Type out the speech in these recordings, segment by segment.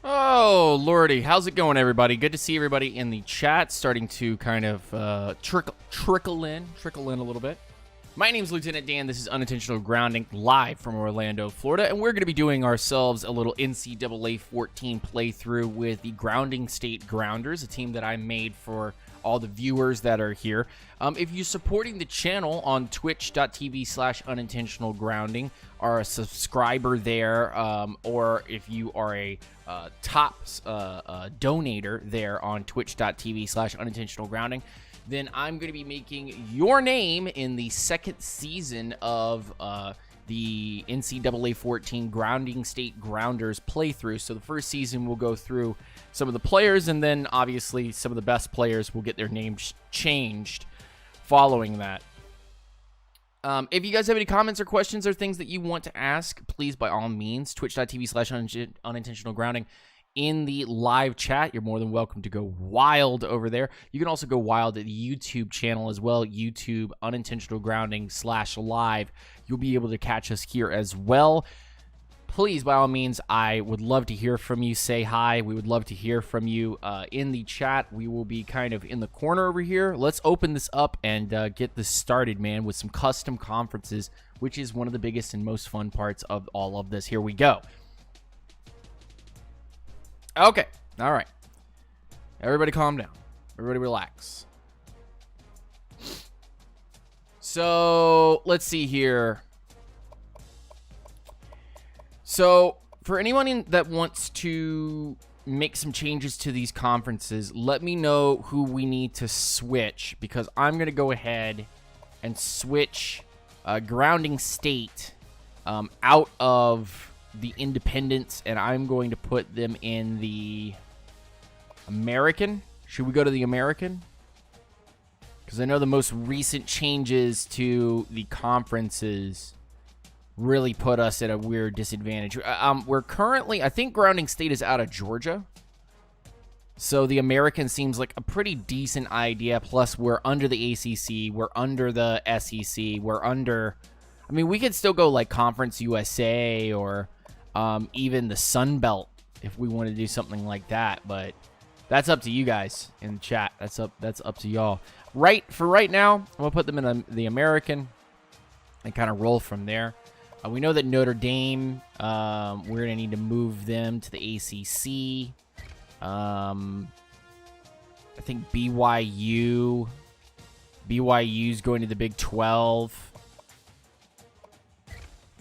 Oh, Lordy. How's it going, everybody? Good to see everybody in the chat. Starting to kind of trickle in a little bit. My name's Lieutenant Dan. This is Unintentional Grounding, live from Orlando, Florida. And we're going to be doing ourselves a little NCAA 14 playthrough with the Grounding State Grounders, a team that I made for all the viewers that are here. If you're supporting the channel on twitch.tv/unintentionalgrounding, are a subscriber there, or if you are a top donator there on twitch.tv/unintentionalgrounding, then I'm going to be making your name in the second season of the NCAA 14 Grounding State Grounders playthrough. So the first season we'll go through some of the players, and then obviously some of the best players will get their names changed following that. If you guys have any comments or questions or things that you want to ask, please, by all means, twitch.tv/unintentionalgrounding in the live chat. You're more than welcome to go wild over there. You can also go wild at the YouTube channel as well, YouTube Unintentional Grounding /live. You'll be able to catch us here as well. Please, by all means, I would love to hear from you. Say hi. We would love to hear from you in the chat. We will be kind of in the corner over here. Let's open this up and get this started, man, with some custom conferences, which is one of the biggest and most fun parts of all of this. Here we go. Okay. All right. Everybody calm down. Everybody relax. So, let's see here. So, for anyone that wants to make some changes to these conferences, let me know who we need to switch, because I'm going to go ahead and switch Grounding State out of the Independence, and I'm going to put them in the American. Should we go to the American? Because I know the most recent changes to the conferences really put us at a weird disadvantage. We're currently, I think Grounding State is out of Georgia. So the American seems like a pretty decent idea. Plus, we're under the ACC. We're under the SEC. We're under, I mean, we could still go like Conference USA or even the Sun Belt if we want to do something like that. But that's up to you guys in the chat. That's up to y'all. For right now, I'm going to put them in the American and kind of roll from there. We know that Notre Dame, we're going to need to move them to the ACC. I think BYU's going to the Big 12.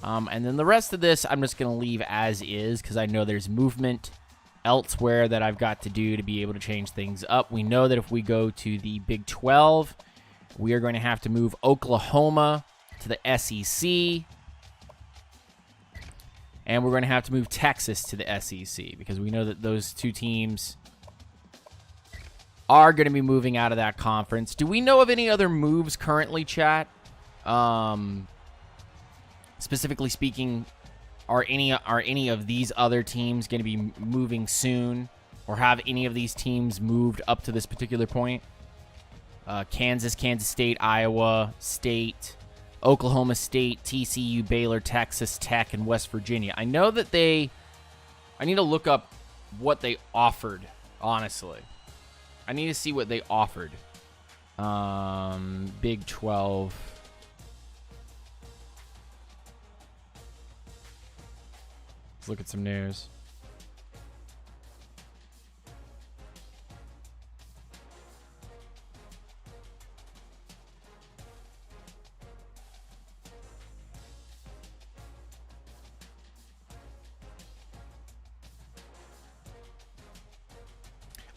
And then the rest of this, I'm just going to leave as is, because I know there's movement elsewhere that I've got to do to be able to change things up. We know that if we go to the Big 12, we are going to have to move Oklahoma to the SEC. And we're going to have to move Texas to the SEC, because we know that those two teams are going to be moving out of that conference. Do we know of any other moves currently, chat? Specifically speaking, are any of these other teams going to be moving soon? Or have any of these teams moved up to this particular point? Kansas State, Iowa State, Oklahoma State, TCU, Baylor, Texas Tech, and West Virginia. I know that I need to look up what they offered, honestly. I need to see what they offered. Big 12. Let's look at some news.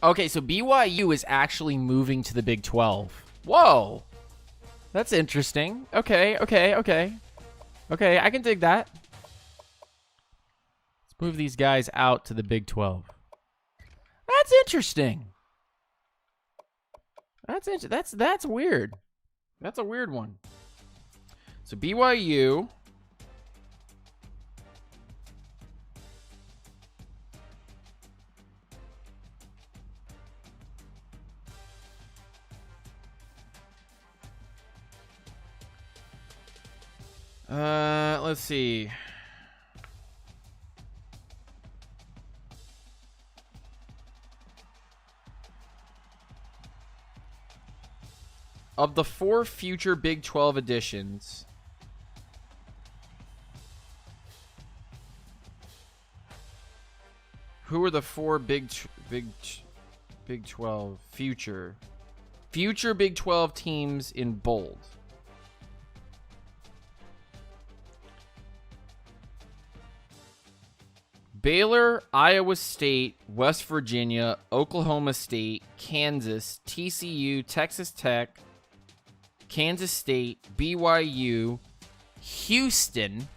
Okay, so BYU is actually moving to the Big 12. Whoa. That's interesting. Okay, I can dig that. Let's move these guys out to the Big 12. That's interesting. That's weird. That's a weird one. So BYU. Let's see. of the 4 future Big 12 editions, who are the 4 Big 12 future Big 12 teams in bold? Baylor, Iowa State, West Virginia, Oklahoma State, Kansas, TCU, Texas Tech, Kansas State, BYU, Houston,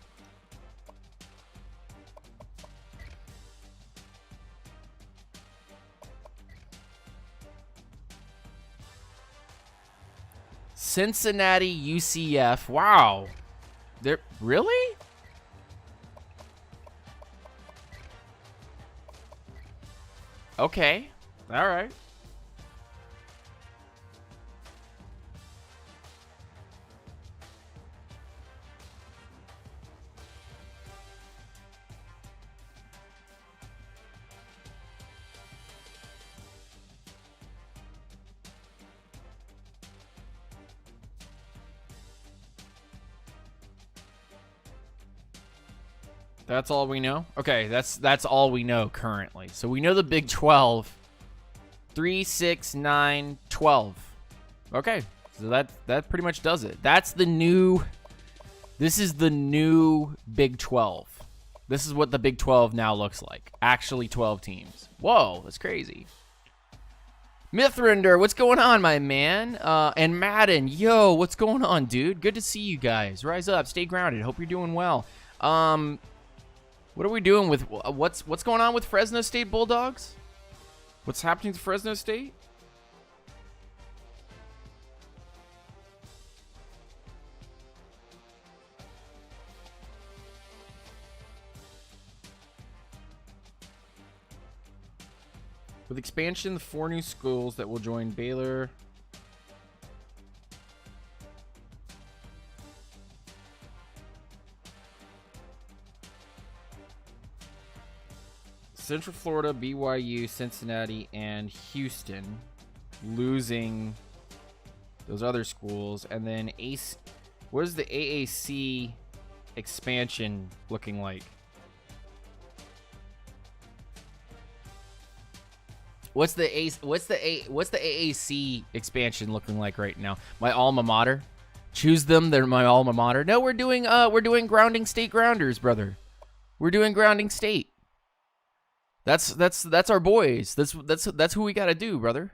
Cincinnati, UCF. Wow. They're really? Okay. All right. That's all we know? Okay, that's all we know currently. So we know the Big 12. 3, 6, 9, 12. Okay, so that pretty much does it. That's the new... This is the new Big 12. This is what the Big 12 now looks like. Actually 12 teams. Whoa, that's crazy. Mithrinder, what's going on, my man? And Madden, yo, what's going on, dude? Good to see you guys. Rise up, stay grounded. Hope you're doing well. What are we doing with what's going on with Fresno State Bulldogs? What's happening to Fresno State? With expansion, the 4 new schools that will join Baylor. Central Florida, BYU, Cincinnati, and Houston losing those other schools. And then what is the AAC expansion looking like? What's the AAC expansion looking like right now? My alma mater. Choose them. They're my alma mater. No, we're doing grounding state grounders, brother. We're doing grounding state. That's our boys. That's who we got to do, brother.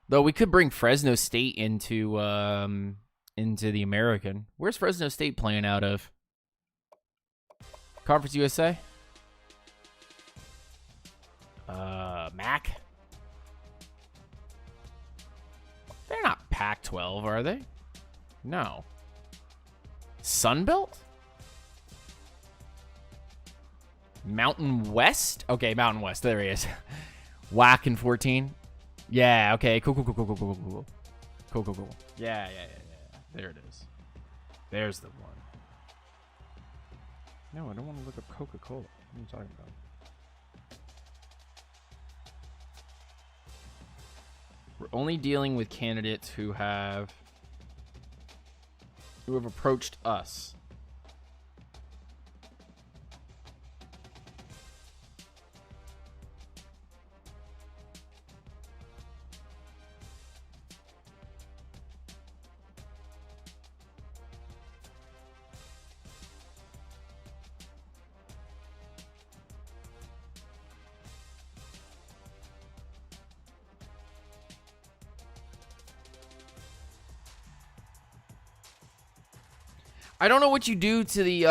Though we could bring Fresno State into the American. Where's Fresno State playing out of? Conference USA? MAC? They're not Pac-12, are they? No. Sunbelt? Mountain West? Okay, Mountain West. There he is. Whack in 14. Yeah, okay. Cool. Cool. Yeah. There it is. There's the one. No, I don't want to look up Coca-Cola. What are you talking about? We're only dealing with candidates who have approached us. I don't know what you do to the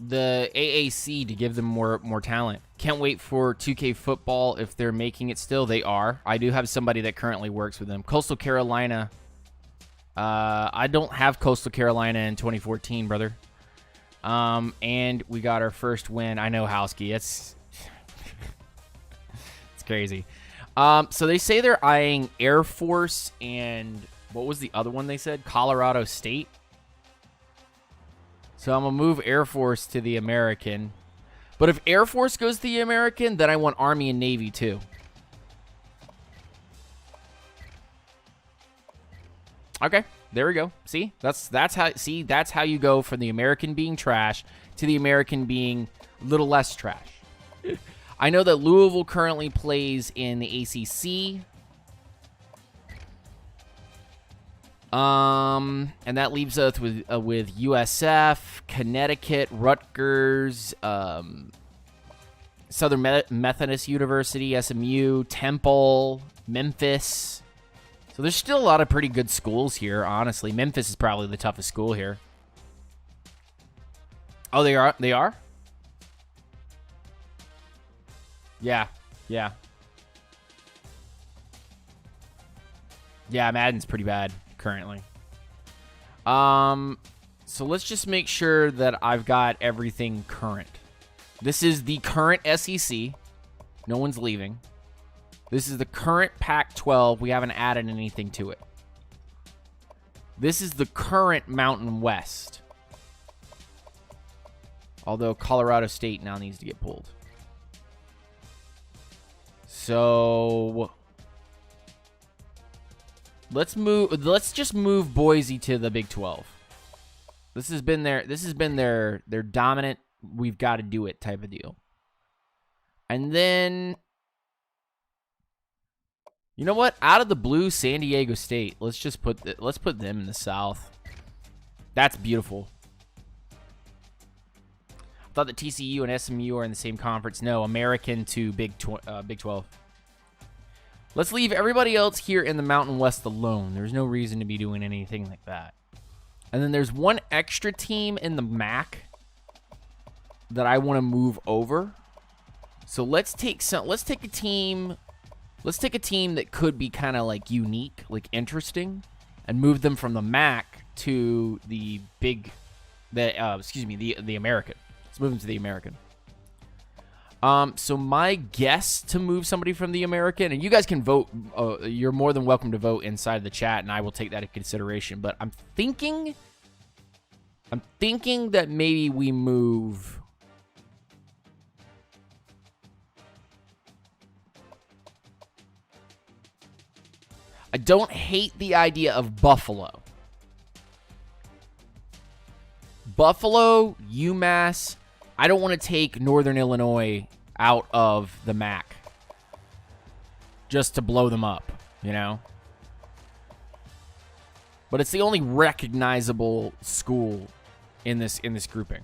AAC to give them more talent. Can't wait for 2K football if they're making it still. They are. I do have somebody that currently works with them. Coastal Carolina. I don't have Coastal Carolina in 2014, brother. And we got our first win. I know, Howski. It's crazy. So they say they're eyeing Air Force and what was the other one they said? Colorado State. So I'm going to move Air Force to the American. But if Air Force goes to the American, then I want Army and Navy too. Okay, there we go. See, that's how you go from the American being trash to the American being a little less trash. I know that Louisville currently plays in the ACC. And that leaves us with USF, Connecticut, Rutgers, Southern Methodist University, SMU, Temple, Memphis. So there's still a lot of pretty good schools here, honestly. Memphis is probably the toughest school here. Oh, they are? They are? Yeah. Yeah. Yeah, Madden's pretty bad currently. So let's just make sure that I've got everything current. This is the current SEC. No one's leaving. This is the current Pac-12. We haven't added anything to it. This is the current Mountain West. Although Colorado State now needs to get pulled. So let's just move Boise to the Big 12. This has been their dominant, we've got to do it type of deal. And then, you know what? Out of the blue, San Diego State. Let's put them in the South. That's beautiful. I thought that TCU and SMU are in the same conference. No, American to Big 12. Let's leave everybody else here in the Mountain West alone. There's no reason to be doing anything like that. And then there's one extra team in the MAC that I want to move over. So let's take a team that could be kind of like unique, like interesting, and move them from the MAC to the American. Let's move them to the American. So my guess to move somebody from the American, and you guys can vote. You're more than welcome to vote inside the chat, and I will take that into consideration. But I'm thinking that maybe we move. I don't hate the idea of Buffalo. Buffalo, UMass. I don't want to take Northern Illinois out of the MAC just to blow them up, you know? But it's the only recognizable school in this grouping.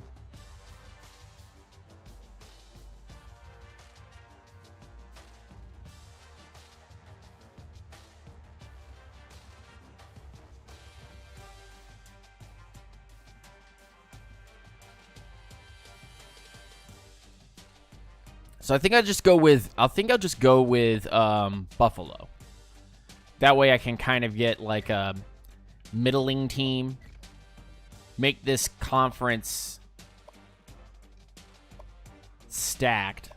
So I think I'll just go with Buffalo. That way I can kind of get like a middling team. Make this conference stacked.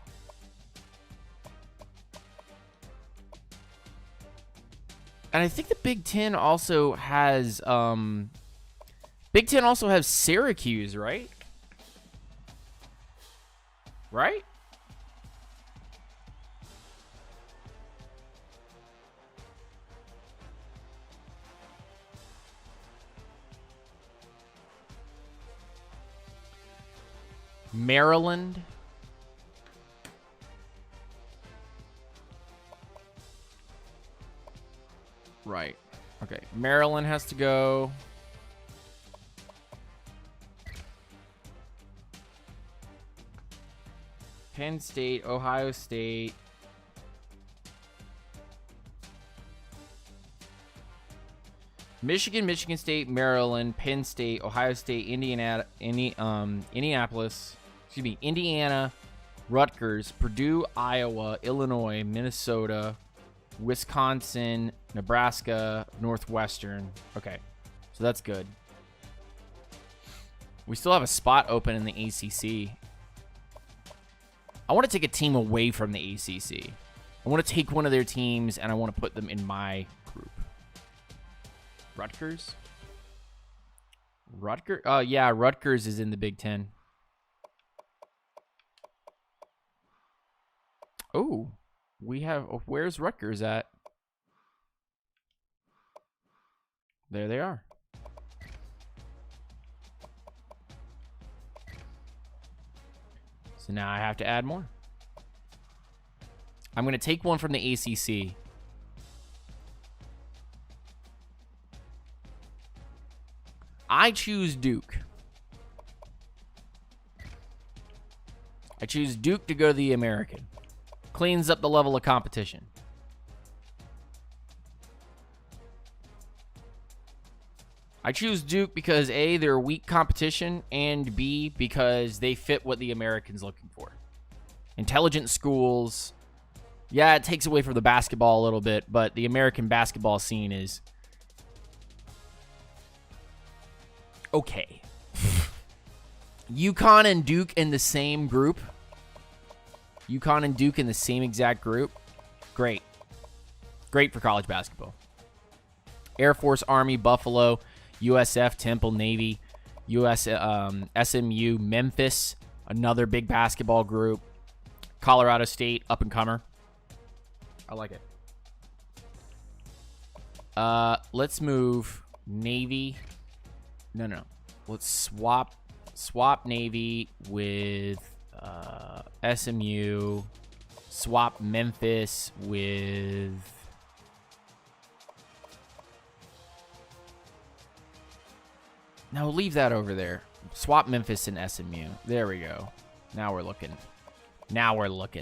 And I think the Big Ten also has Syracuse, right? Right? Maryland. Right. Okay. Maryland has to go. Penn State, Ohio State. Michigan, Michigan State, Maryland, Penn State, Ohio State, Indianapolis. Excuse me, Indiana, Rutgers, Purdue, Iowa, Illinois, Minnesota, Wisconsin, Nebraska, Northwestern. Okay, so that's good. We still have a spot open in the ACC. I want to take a team away from the ACC. I want to take one of their teams, and I want to put them in my group. Rutgers? Yeah, Rutgers is in the Big Ten. Oh, we have. Where's Rutgers at? There they are. So now I have to add more. I'm going to take one from the ACC. I choose Duke. I choose Duke to go to the American. Cleans up the level of competition. I choose Duke because A, they're weak competition, and B, because they fit what the American's looking for. Intelligent schools. Yeah, it takes away from the basketball a little bit, but the American basketball scene is okay. UConn and Duke in the same group. UConn and Duke in the same exact group. Great. Great for college basketball. Air Force, Army, Buffalo, USF, Temple, Navy, SMU, Memphis, another big basketball group. Colorado State, up-and-comer. I like it. Let's move Navy. No. Let's swap Navy with SMU. Swap Memphis with... No, leave that over there. Swap Memphis and SMU. There we go. Now we're looking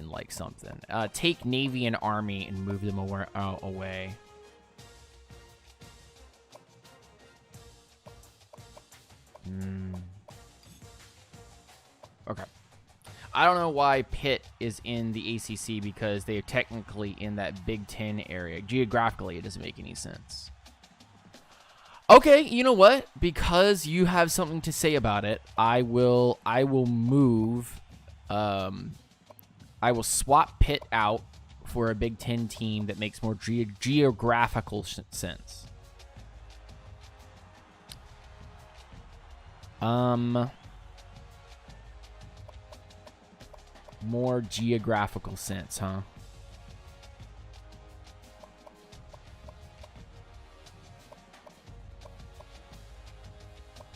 like something. Take Navy and Army and move them away. Okay. I don't know why Pitt is in the ACC because they are technically in that Big Ten area. Geographically, it doesn't make any sense. Okay, you know what? Because you have something to say about it, I will move. I will swap Pitt out for a Big Ten team that makes more geographical sense. More geographical sense, huh?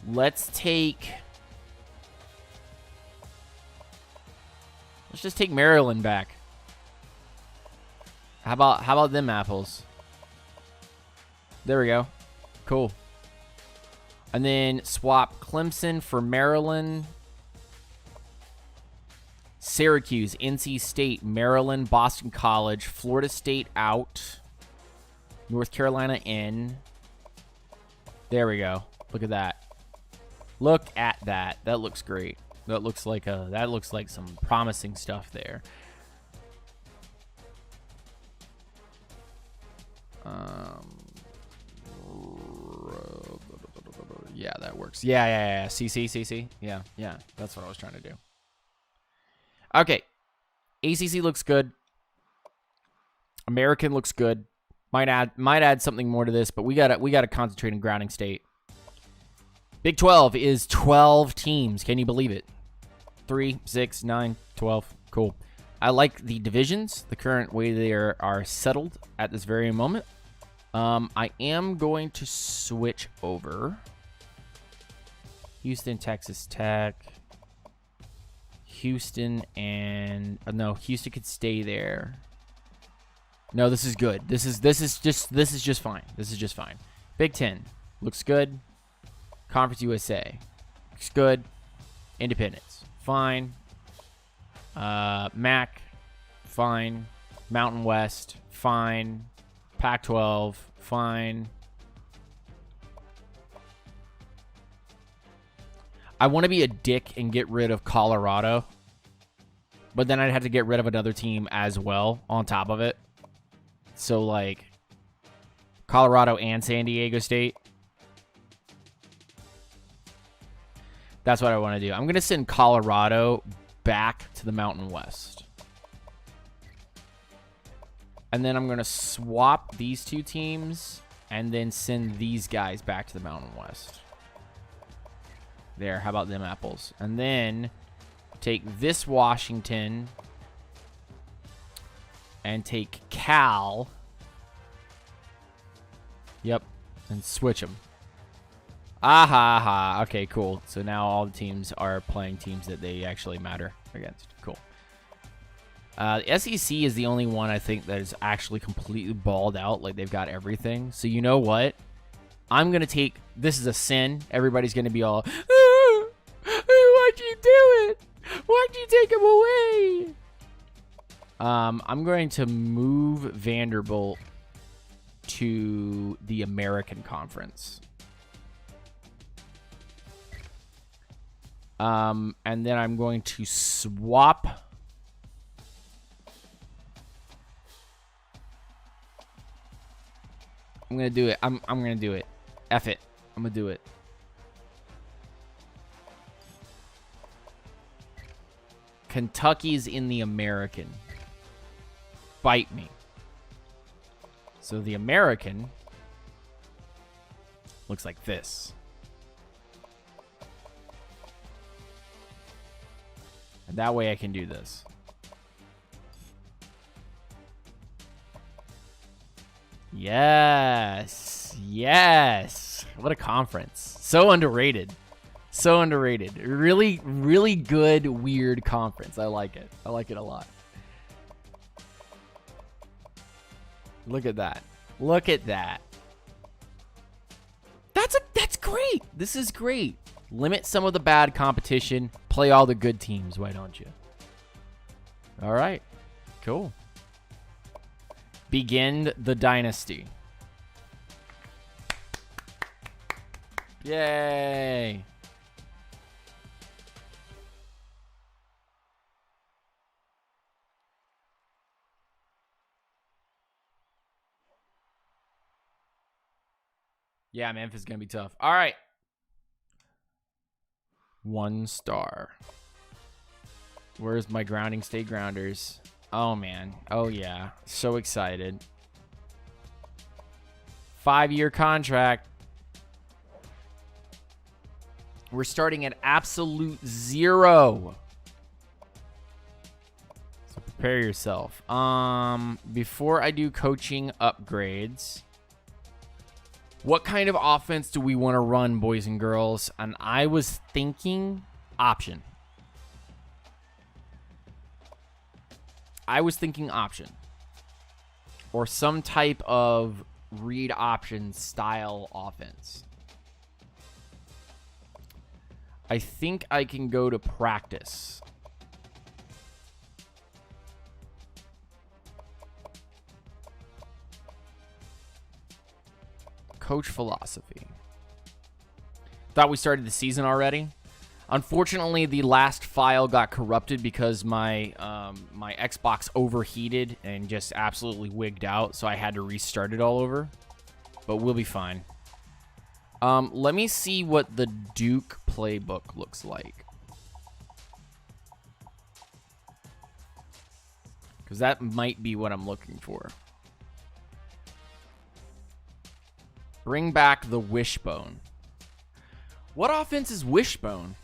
Let's just take Maryland back. How about them apples? There we go. Cool. And then swap Clemson for Maryland. Syracuse, NC State, Maryland, Boston College, Florida State out. North Carolina in. There we go. Look at that. Look at that. That looks great. That looks like some promising stuff there. Yeah, that works. Yeah. CC. Yeah. That's what I was trying to do. Okay. ACC looks good. American looks good. Might add something more to this, but we gotta concentrate on grounding state. Big 12 is 12 teams. Can you believe it? 3, 6, 9, 12. Cool. I like the divisions, the current way they are settled at this very moment. I am going to switch over. Houston, Texas Tech. Houston and... no, Houston could stay there. No, this is good. This is just fine. This is just fine. Big 10 looks good. Conference USA looks good. Independence fine. MAC fine. Mountain West fine. Pac-12 fine. I want to be a dick and get rid of Colorado, but then I'd have to get rid of another team as well on top of it. So, like, Colorado and San Diego State. That's what I want to do. I'm going to send Colorado back to the Mountain West. And then I'm going to swap these two teams and then send these guys back to the Mountain West. There, how about them apples? And then take this Washington and take Cal. Yep, and switch them. Aha, aha. Okay, cool. So now all the teams are playing teams that they actually matter against. Cool. The SEC is the only one I think that is actually completely balled out. Like, they've got everything. So you know what? I'm going to take... This is a sin. Everybody's going to be all... Why'd you do it? Why'd you take him away? I'm going to move Vanderbilt to the American Conference. And then I'm going to swap... I'm going to do it. I'm going to do it. F it. I'm going to do it. Kentucky's in the American. Bite me. So the American looks like this. And that way I can do this. Yes. Yes. What a conference. So underrated. So underrated. Really, really good, weird conference. I like it. I like it a lot. Look at that. Look at that. That's great. This is great. Limit some of the bad competition. Play all the good teams. Why don't you? All right. Cool. Begin the dynasty. Yay. Yeah, Memphis is going to be tough. All right. 1 star. Where's my grounding state grounders? Oh, man. Oh, yeah. So excited. 5-year contract. We're starting at absolute 0. So prepare yourself. Before I do coaching upgrades... What kind of offense do we want to run, boys and girls? And I was thinking option. I was thinking option. Or some type of read option style offense. I think I can go to practice. Coach philosophy. Thought we started the season already. Unfortunately, the last file got corrupted because my my Xbox overheated and just absolutely wigged out, so I had to restart it all over. But we'll be fine. Let me see what the Duke playbook looks like. Because that might be what I'm looking for. Bring back the wishbone. What offense is wishbone?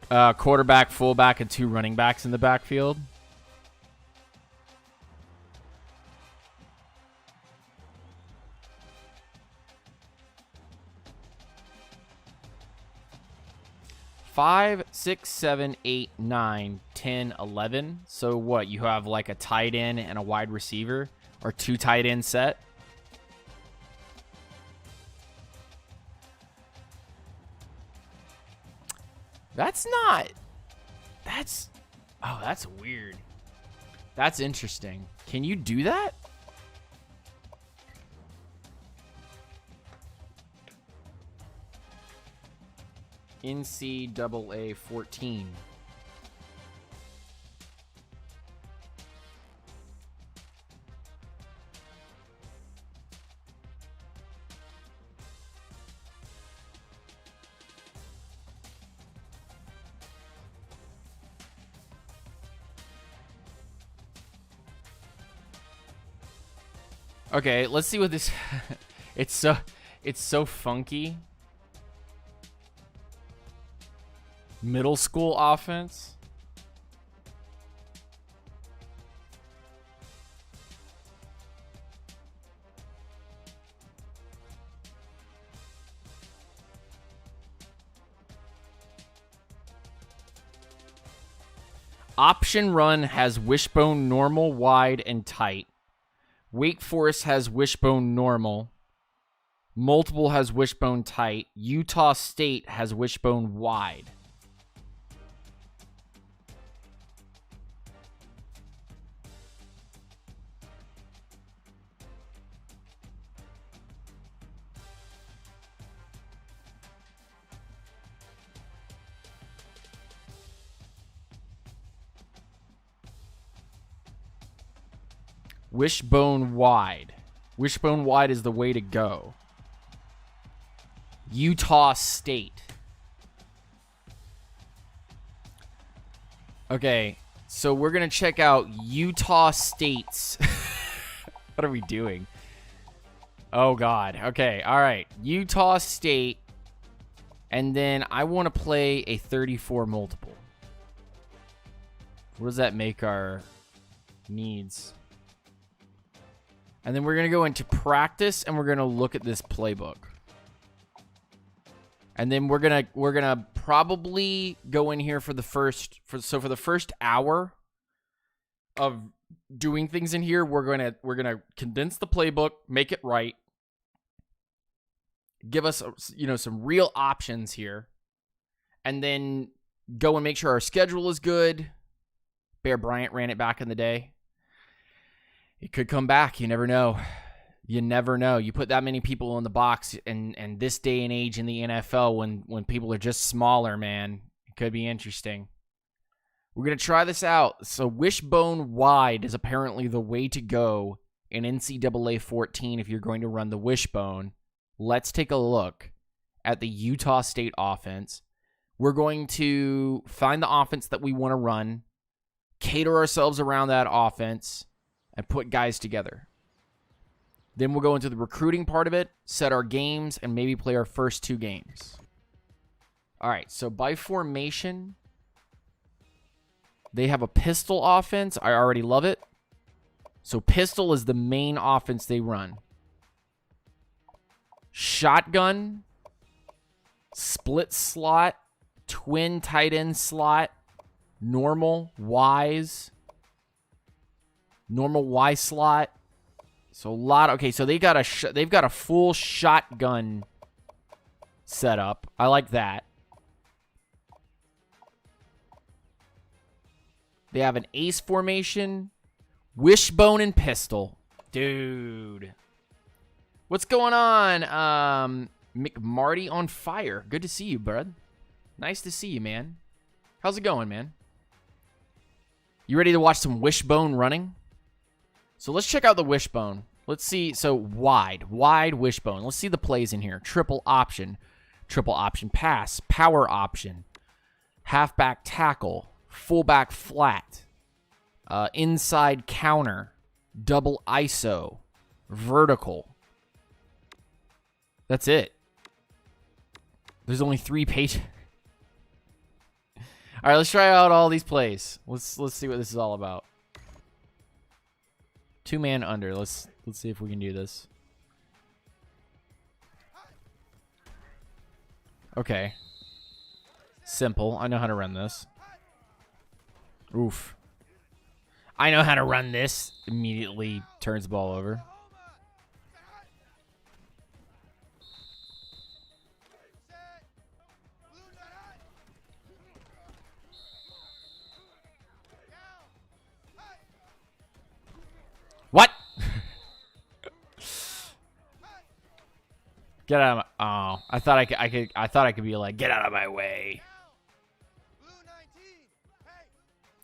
Quarterback, fullback, and 2 running backs in the backfield. Five, 6, 7, 8, 9, 10, 11. So what? You have like a tight end and a wide receiver, or 2 tight end set. That's not. That's. Oh, that's weird. That's interesting. Can you do that? NCAA 14. Okay, let's see what this. it's so funky. Middle school offense. Option Run has Wishbone normal, wide, and tight. Wake Forest has Wishbone normal. Multiple has Wishbone tight. Utah State has Wishbone wide. Wishbone wide. Wishbone wide is the way to go. Utah State. Okay, so we're going to check out Utah State's. What are we doing? Oh, God. Okay, all right. Utah State. And then I want to play a 34 multiple. What does that make our needs? And then we're going to go into practice and we're going to look at this playbook. And then we're going to probably go in here for the first hour of doing things in here, we're going to condense the playbook, make it right. Give us, some real options here. And then go and make sure our schedule is good. Bear Bryant ran it back in the day. It could come back. You never know. You never know. You put that many people in the box, and this day and age in the NFL, when people are just smaller, man, it could be interesting. We're going to try this out. So Wishbone wide is apparently the way to go in NCAA 14 if you're going to run the Wishbone. Let's take a look at the Utah State offense. We're going to find the offense that we want to run, cater ourselves around that offense, and put guys together. Then we'll go into the recruiting part of it, set our games, and maybe play our first 2 games. All right, so by formation, they have a pistol offense. I already love it. So pistol is the main offense they run. Shotgun, split slot, twin tight end slot, normal Y slot. So a lot. Okay, so they've got a full shotgun setup. I like that. They have an ace formation, wishbone, and pistol. Dude, what's going on? McMarty on fire. Good to see you, bud. Nice to see you, man. How's it going, man? You ready to watch some wishbone running? So let's check out the wishbone. Let's see. So wide wishbone. Let's see the plays in here. Triple option pass, power option, halfback tackle, fullback flat, inside counter, double ISO, vertical. That's it. There's only 3 pages. All right, let's try out all these plays. Let's see what this is all about. 2-man under. Let's see if we can do this. Okay. Simple. I know how to run this. Oof. I know how to run this. Immediately turns the ball over. What? Get out of my... Oh, I thought I could be like, get out of my way.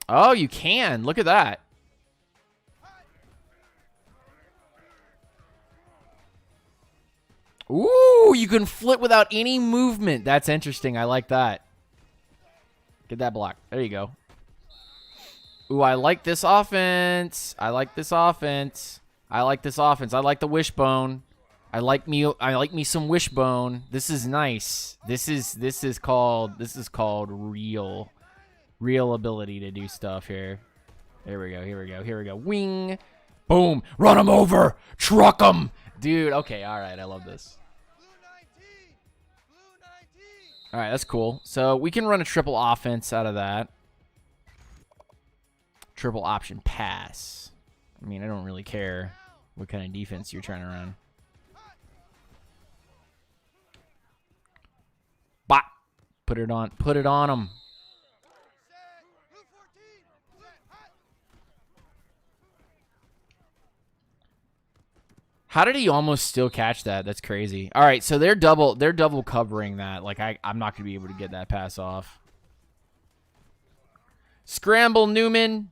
Oh, you can. Look at that. Ooh, you can flip without any movement. That's interesting. I like that. Get that block. There you go. Ooh, I like this offense. I like this offense. I like this offense. I like the wishbone. I like me some wishbone. This is nice. This is called real ability to do stuff here. Here we go. Wing. Boom. Run him over. Truck him. Dude, okay. All right. I love this. All right. That's cool. So we can run a triple offense out of that. Triple option pass. I mean, I don't really care what kind of defense you're trying to run. Bop. Put it on him. How did he almost still catch that? That's crazy. All right, so they're double covering that. Like I'm not going to be able to get that pass off. Scramble Newman.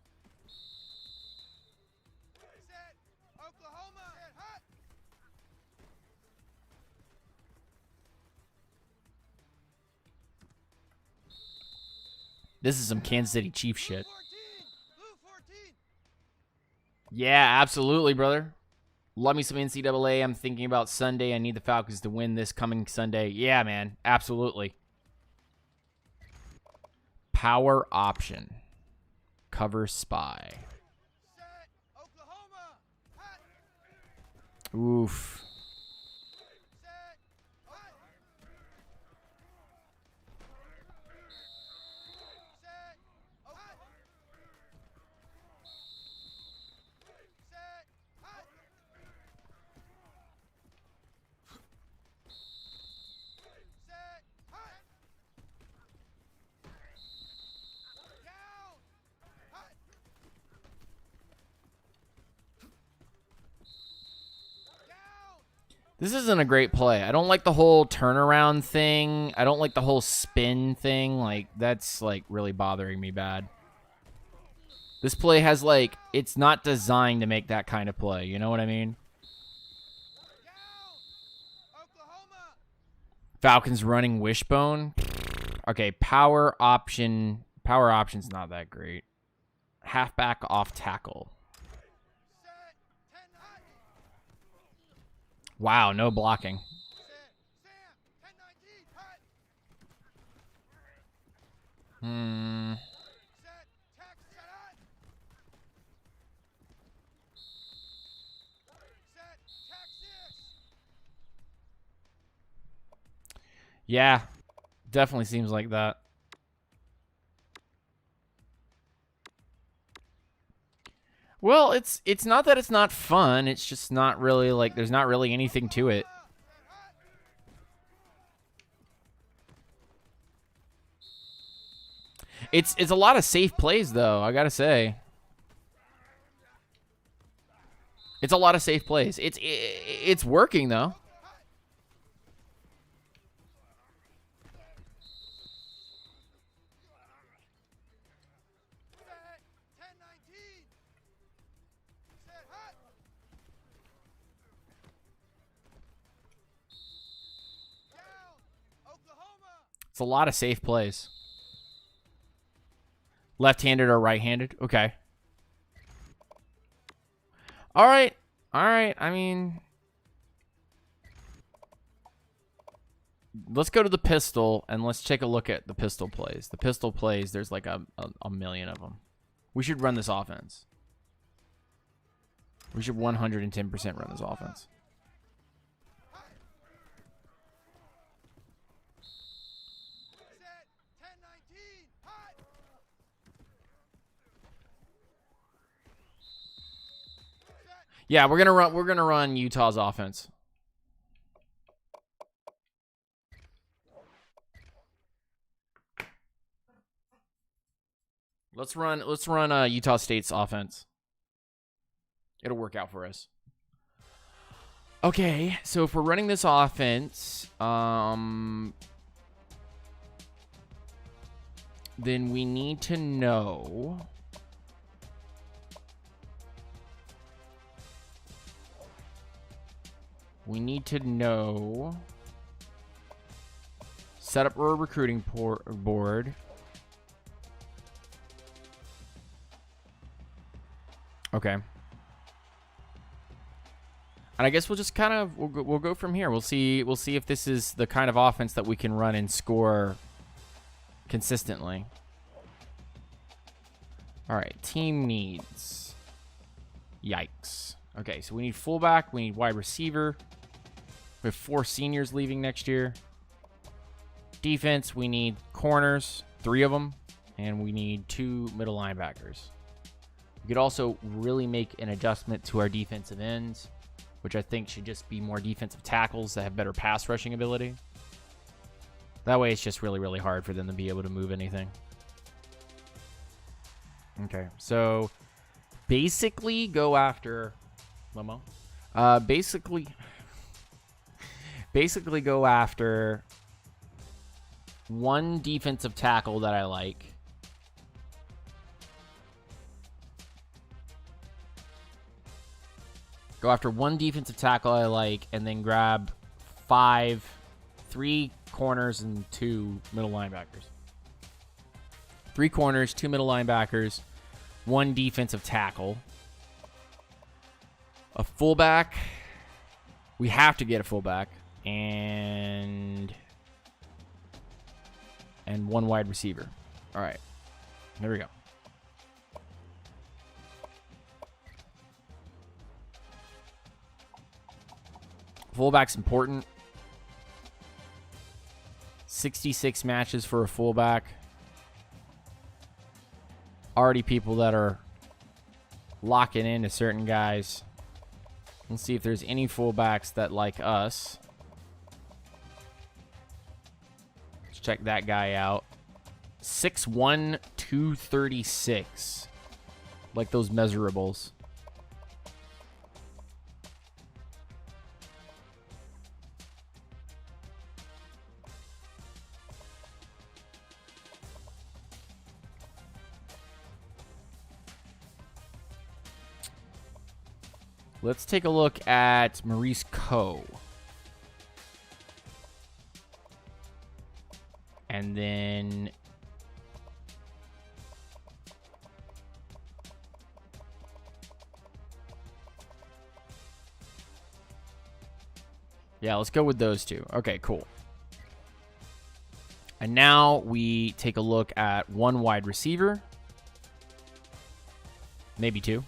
This is some Kansas City Chiefs shit. Yeah, absolutely, brother. Love me some NCAA. I'm thinking about Sunday. I need the Falcons to win this coming Sunday. Yeah, man. Absolutely. Power option. Cover spy. Oof. This isn't a great play. I don't like the whole turnaround thing. I don't like the whole spin thing. Like, that's, like, really bothering me bad. This play has, like, it's not designed to make that kind of play. You know what I mean? Falcons running wishbone. Okay, power option. Power option's not that great. Halfback off tackle. Wow, no blocking. Yeah, definitely seems like that. Well, it's not that it's not fun. It's just not really, like, there's not really anything to it. It's a lot of safe plays, though, I gotta say. It's a lot of safe plays. It's working, though. It's a lot of safe plays. Left-handed or right-handed? Okay. All right. All right. I mean, let's go to the pistol and let's take a look at the pistol plays. The pistol plays, there's like a million of them. We should run this offense. We should 110% run this offense. Yeah, we're gonna run Utah's offense. Let's run Utah State's offense. It'll work out for us. Okay, so if we're running this offense, then we need to know set up a recruiting board. Okay. And I guess we'll just kind of we'll go from here. We'll see if this is the kind of offense that we can run and score consistently. All right, team needs. Yikes. Okay, so we need fullback, we need wide receiver. We have 4 seniors leaving next year. Defense, we need corners, 3 of them, and we need 2 middle linebackers. We could also really make an adjustment to our defensive ends, which I think should just be more defensive tackles that have better pass rushing ability. That way it's just really, really hard for them to be able to move anything. Okay, so basically go after... Momo? Basically go after one defensive tackle that I like. Go after one defensive tackle I like, and then grab 3 corners and 2 middle linebackers. 3 corners, 2 middle linebackers, 1 defensive tackle. A fullback. We have to get a fullback. And 1 wide receiver. All right. There we go. Fullback's important. 66 matches for a fullback. Already people that are locking into certain guys. Let's see if there's any fullbacks that like us. Let's check that guy out. 6'1", 236. Like those measurables. Let's take a look at Maurice Coe. And then... yeah, let's go with those 2. Okay, cool. And now we take a look at 1 wide receiver. Maybe 2.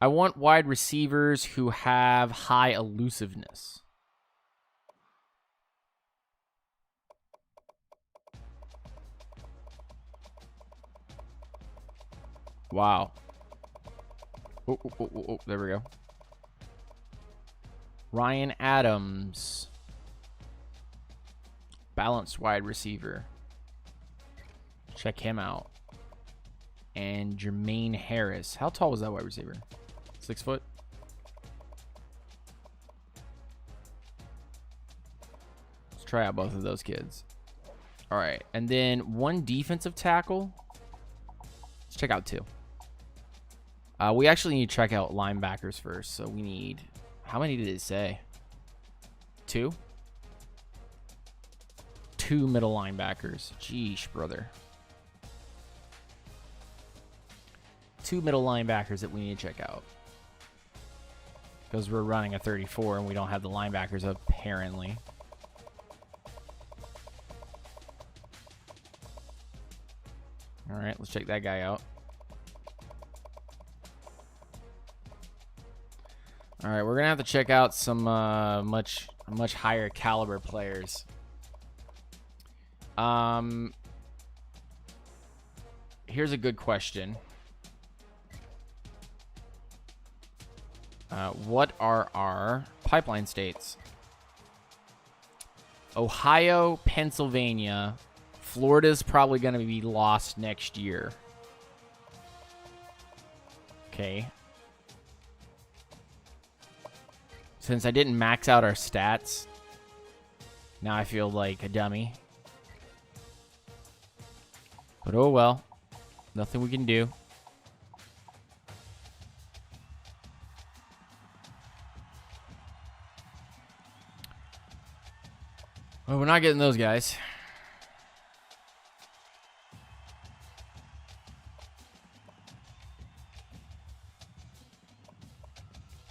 I want wide receivers who have high elusiveness. Wow. Oh, there we go. Ryan Adams. Balanced wide receiver. Check him out. And Jermaine Harris. How tall was that wide receiver? 6 foot? Let's try out both of those kids. All right. And then 1 defensive tackle. Let's check out 2. We actually need to check out linebackers first. So we need... how many did it say? 2? 2 middle linebackers. Jeesh, brother. 2 middle linebackers that we need to check out. Because we're running a 34 and we don't have the linebackers apparently. All right, let's check that guy out. All right, we're gonna have to check out some much higher caliber players. Here's a good question. What are our pipeline states? Ohio, Pennsylvania. Florida's probably going to be lost next year. Okay. Since I didn't max out our stats, now I feel like a dummy. But oh well. Nothing we can do. Well, we're not getting those guys.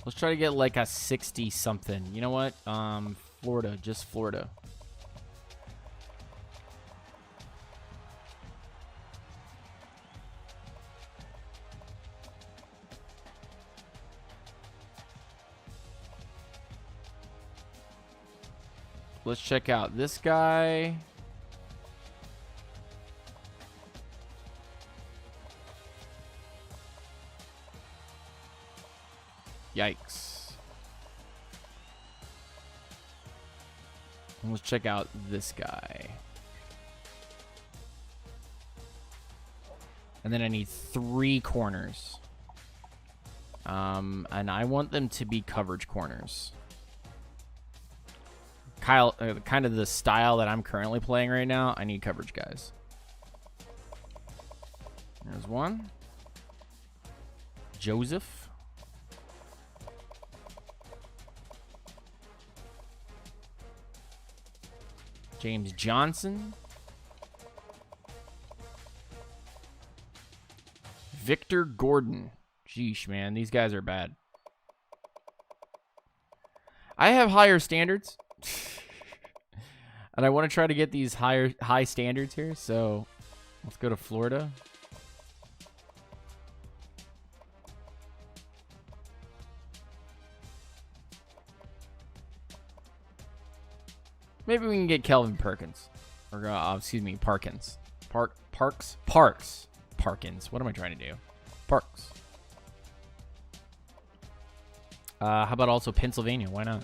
Let's try to get like a 60 something. You know what? Florida, just Florida. Let's check out this guy. Yikes. Let's check out this guy. And then I need 3 corners. And I want them to be coverage corners. Kyle, kind of the style that I'm currently playing right now, I need coverage guys. There's one. Joseph. James Johnson. Victor Gordon. Sheesh, man. These guys are bad. I have higher standards. And I want to try to get these high standards here. So let's go to Florida. Maybe we can get Kelvin Perkins. Or, excuse me, Parkins. Parks. Parkins. What am I trying to do? Parks. How about also Pennsylvania? Why not?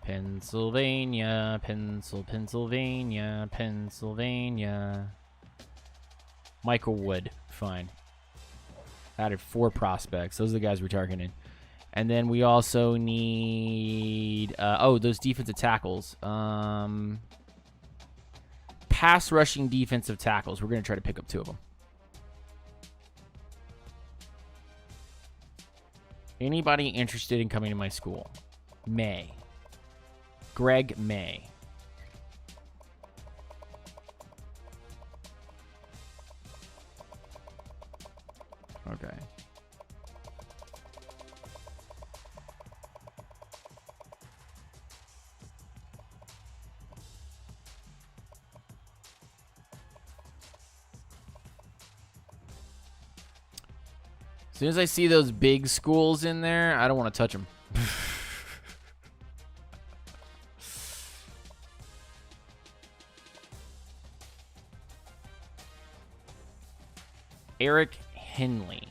Pennsylvania. Michael Wood. Fine. Added 4 prospects. Those are the guys we're targeting. And then we also need... those defensive tackles. Pass rushing defensive tackles. We're going to try to pick up 2 of them. Anybody interested in coming to my school? May. Greg May. Okay. As soon as I see those big schools in there, I don't want to touch them. Eric Henley.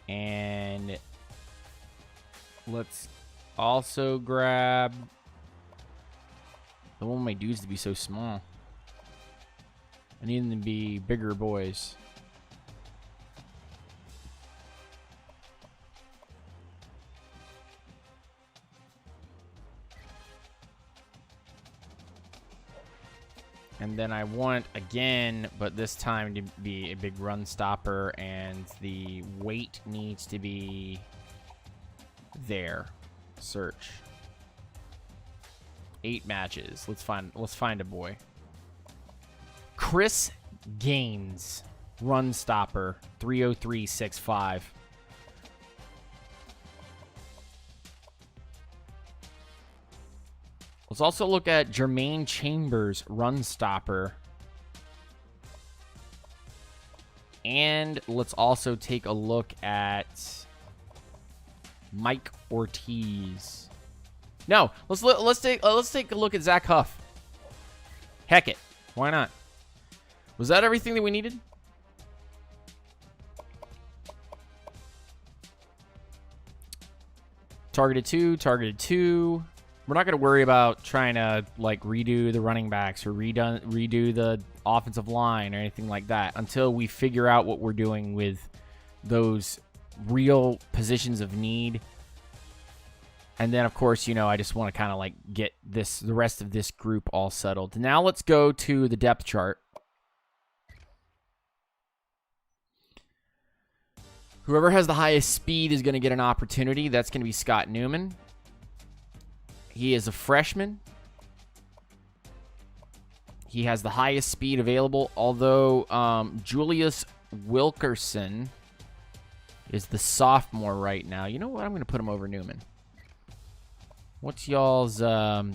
And let's also grab... I don't want my dudes to be so small. I need them to be bigger boys. And then I want, again, but this time to be a big run stopper, and the weight needs to be there. Search. 8 matches. Let's find a boy. Chris Gaines, run stopper, 303.65. Let's also look at Jermaine Chambers, run stopper. And let's also take a look at Mike Ortiz. No, let's take a look at Zach Huff. Heck it, why not? Was that everything that we needed? Targeted two. We're not going to worry about trying to like redo the running backs or redo the offensive line or anything like that until we figure out what we're doing with those real positions of need. And then, of course, you know, I just want to kind of like get the rest of this group all settled. Now let's go to the depth chart. Whoever has the highest speed is going to get an opportunity. That's going to be Scott Newman. He is a freshman. He has the highest speed available, although Julius Wilkerson is the sophomore right now. You know what? I'm going to put him over Newman. What's y'all's...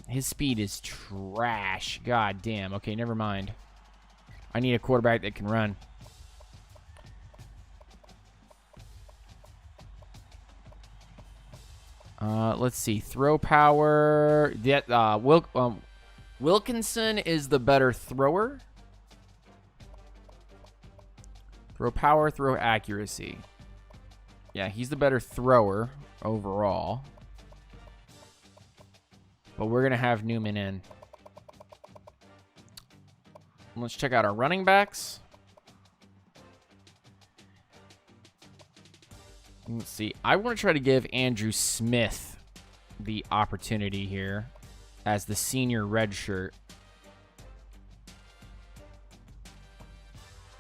his speed is trash. God damn. Okay, never mind. I need a quarterback that can run. Let's see. Throw power. Wilkinson is the better thrower. Throw power, throw accuracy. Yeah, he's the better thrower overall. But we're going to have Newman in. Let's check out our running backs. Let's see. I want to try to give Andrew Smith the opportunity here as the senior red shirt.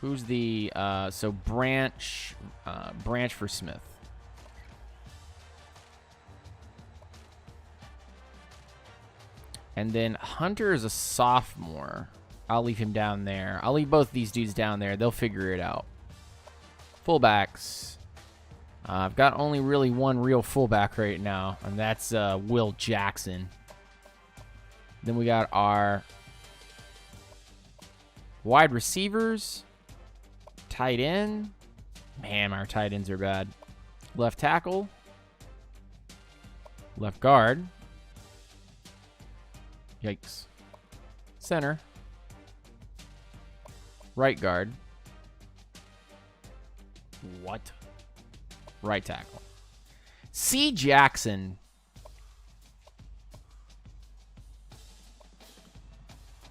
Who's the so Branch for Smith. And then Hunter is a sophomore. I'll leave him down there. I'll leave both these dudes down there. They'll figure it out. Fullbacks. I've got only really one real fullback right now, and that's Will Jackson. Then we got our wide receivers, tight end. Man, our tight ends are bad. Left tackle, left guard. Yikes. Center, right guard. What? Right tackle. C. Jackson.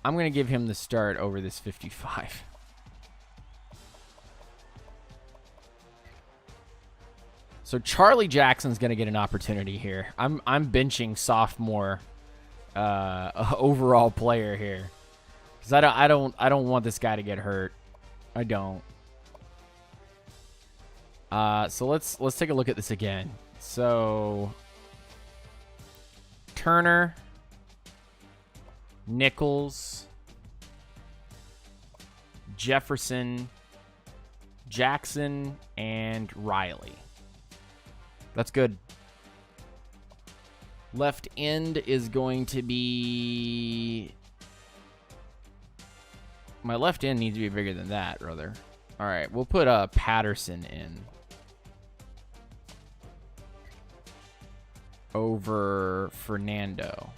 I'm going to give him the start over this 55. So Charlie Jackson's going to get an opportunity here. I'm benching sophomore overall player here. Cuz I don't want this guy to get hurt. I don't. So let's take a look at this again. So Turner, Nichols, Jefferson, Jackson, and Riley. That's good. Left end is going to be... My left end needs to be bigger than that, brother. All right, we'll put Patterson in. Over Fernando.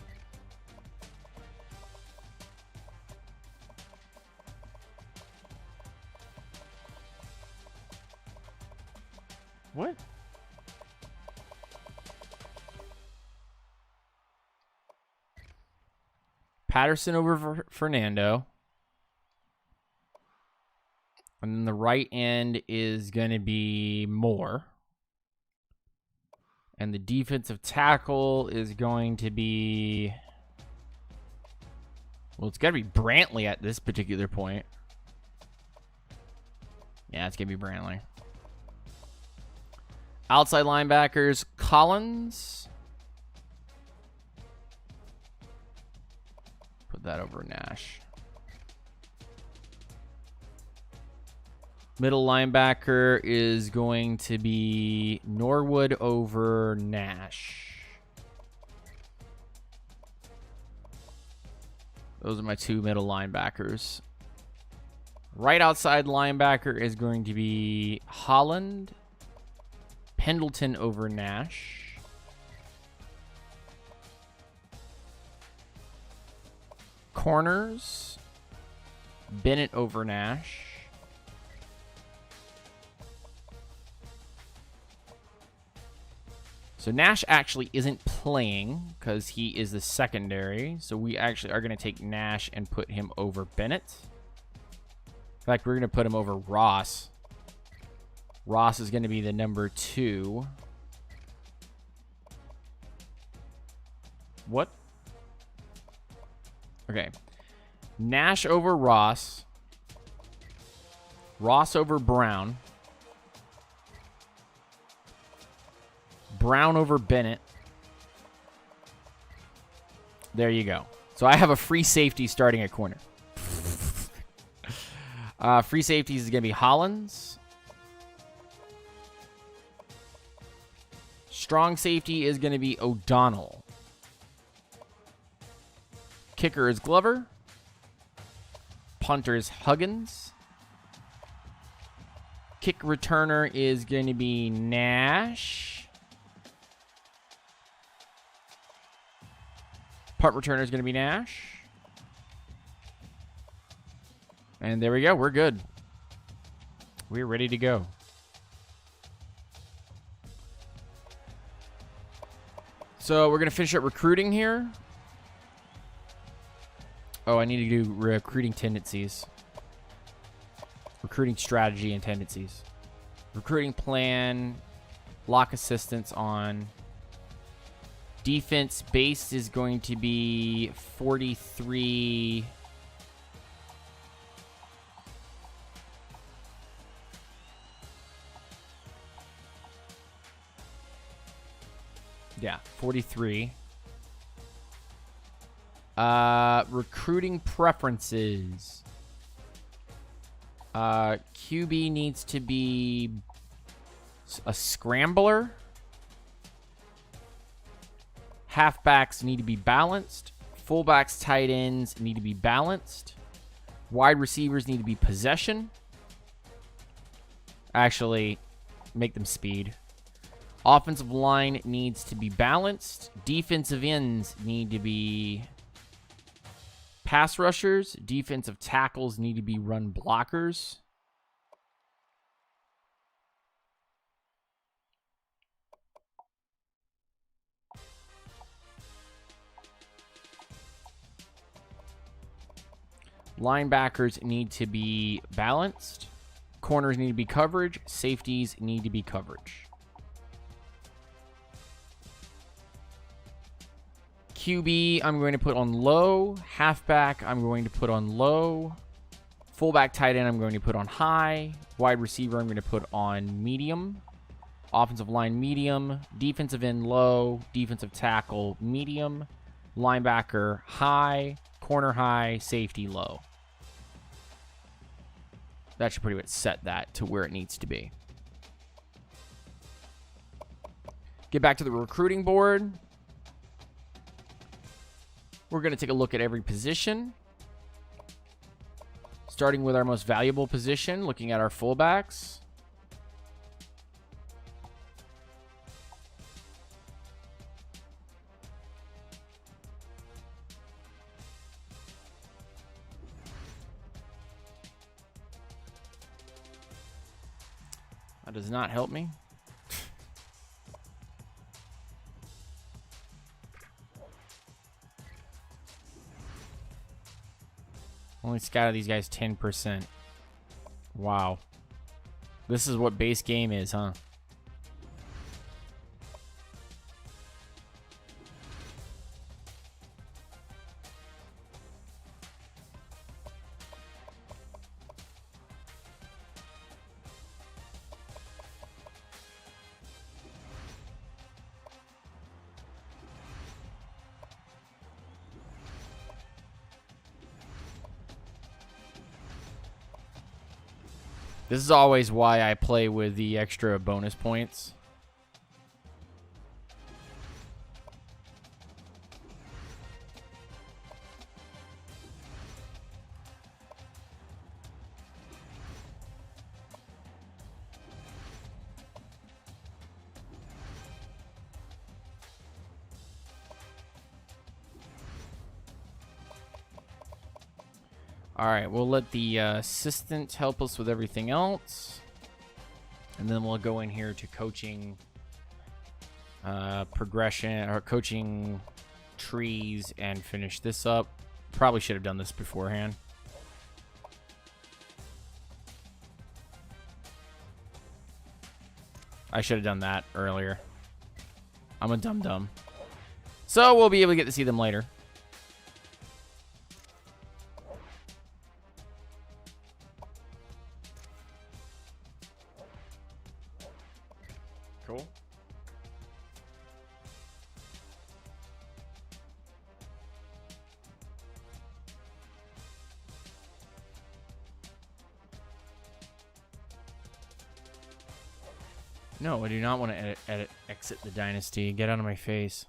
What? Patterson over Fernando. And then the right end is going to be Moore. And the defensive tackle is going to be... Well, it's got to be Brantley at this particular point. Yeah, it's going to be Brantley. Outside linebackers, Collins. Put that over Nash. Middle linebacker is going to be Norwood over Nash. Those are my two middle linebackers. Right outside linebacker is going to be Holland. Pendleton over Nash. Corners. Bennett over Nash. So Nash actually isn't playing because he is the secondary. So we actually are going to take Nash and put him over Bennett. In fact, we're going to put him over Ross. Ross is going to be the number 2. What? Okay. Nash over Ross. Ross over Brown. Brown over Bennett. There you go. So I have a free safety starting at corner. Free safeties is going to be Hollins. Strong safety is going to be O'Donnell. Kicker is Glover. Punter is Huggins. Kick returner is going to be Nash. Punt returner is going to be Nash. And there we go. We're good. we're ready to go. So we're going to finish up recruiting here. Oh, I need to do recruiting tendencies. Recruiting strategy and tendencies. Recruiting plan. Lock assistance on. Defense base is going to be 43. Yeah, 43. Recruiting preferences. QB needs to be a scrambler. Halfbacks need to be balanced. Fullbacks, tight ends need to be balanced. Wide receivers need to be possession. Actually, make them speed. Offensive line needs to be balanced. Defensive ends need to be pass rushers. Defensive tackles need to be run blockers. Linebackers need to be balanced. Corners need to be coverage. Safeties need to be coverage. QB, I'm going to put on low. Halfback, I'm going to put on low. Fullback, tight end, I'm going to put on high. Wide receiver, I'm going to put on medium. Offensive line, medium. Defensive end, low. Defensive tackle, medium. Linebacker, high. Corner, high. Safety, low. That should pretty much set that to where it needs to be. Get back to the recruiting board. We're going to take a look at every position. Starting with our most valuable position, looking at our fullbacks. That does not help me. Only scouted these guys 10%. Wow. This is what base game is, huh? This is always why I play with the extra bonus points. All right, we'll let the assistant help us with everything else. And then we'll go in here to coaching progression, or coaching trees, and finish this up. Probably should have done this beforehand. I should have done that earlier. I'm a dum-dum. So we'll be able to get to see them later. Cool. No, I do not want to exit the dynasty. Get out of my face.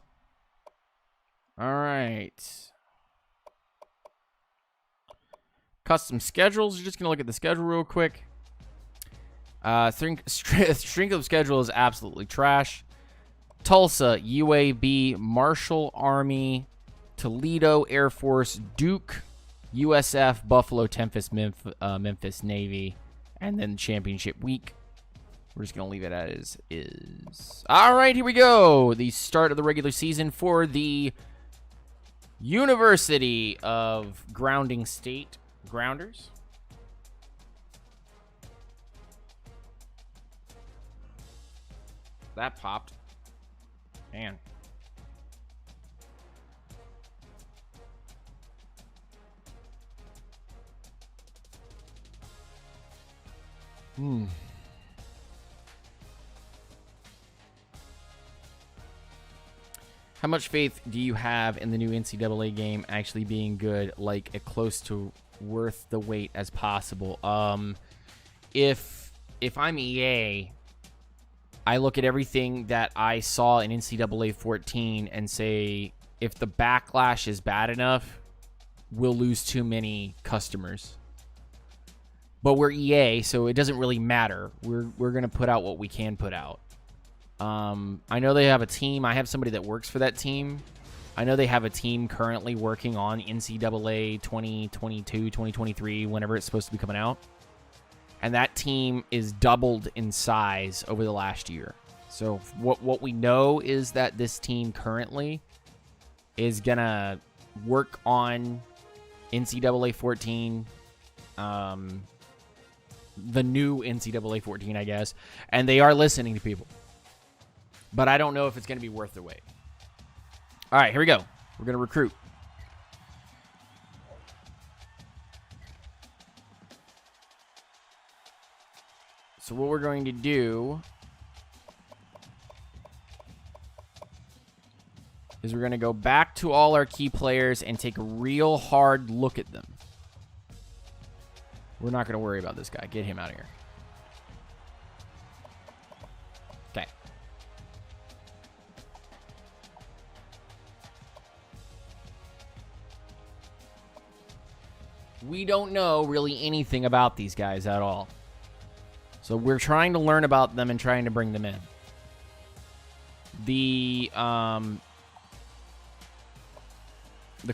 All right. Custom schedules. We're just going to look at the schedule real quick. Strength of schedule is absolutely trash. Tulsa, UAB, Marshall Army, Toledo Air Force, Duke, USF, Buffalo, Memphis Navy, And then championship week, we're just going to leave it as is. All right, here we go. The start of the regular season for the University of Grounding State Grounders. That popped. Man. How much faith do you have in the new NCAA game actually being good, like a close to worth the wait as possible? If I'm EA, I look at everything that I saw in NCAA 14 and say, if the backlash is bad enough, we'll lose too many customers. But we're EA, so it doesn't really matter. We're going to put out what we can put out. I know they have a team. I have somebody that works for that team. I know they have a team currently working on NCAA 2022, 2023, whenever it's supposed to be coming out. And that team is doubled in size over the last year. So what we know is that this team currently is going to work on NCAA 14, the new NCAA 14, I guess. And they are listening to people. But I don't know if it's going to be worth the wait. All right, here we go. We're going to recruit. So what we're going to do is we're going to go back to all our key players and take a real hard look at them. We're not going to worry about this guy. Get him out of here. Okay. We don't know really anything about these guys at all. So we're trying to learn about them and trying to bring them in. The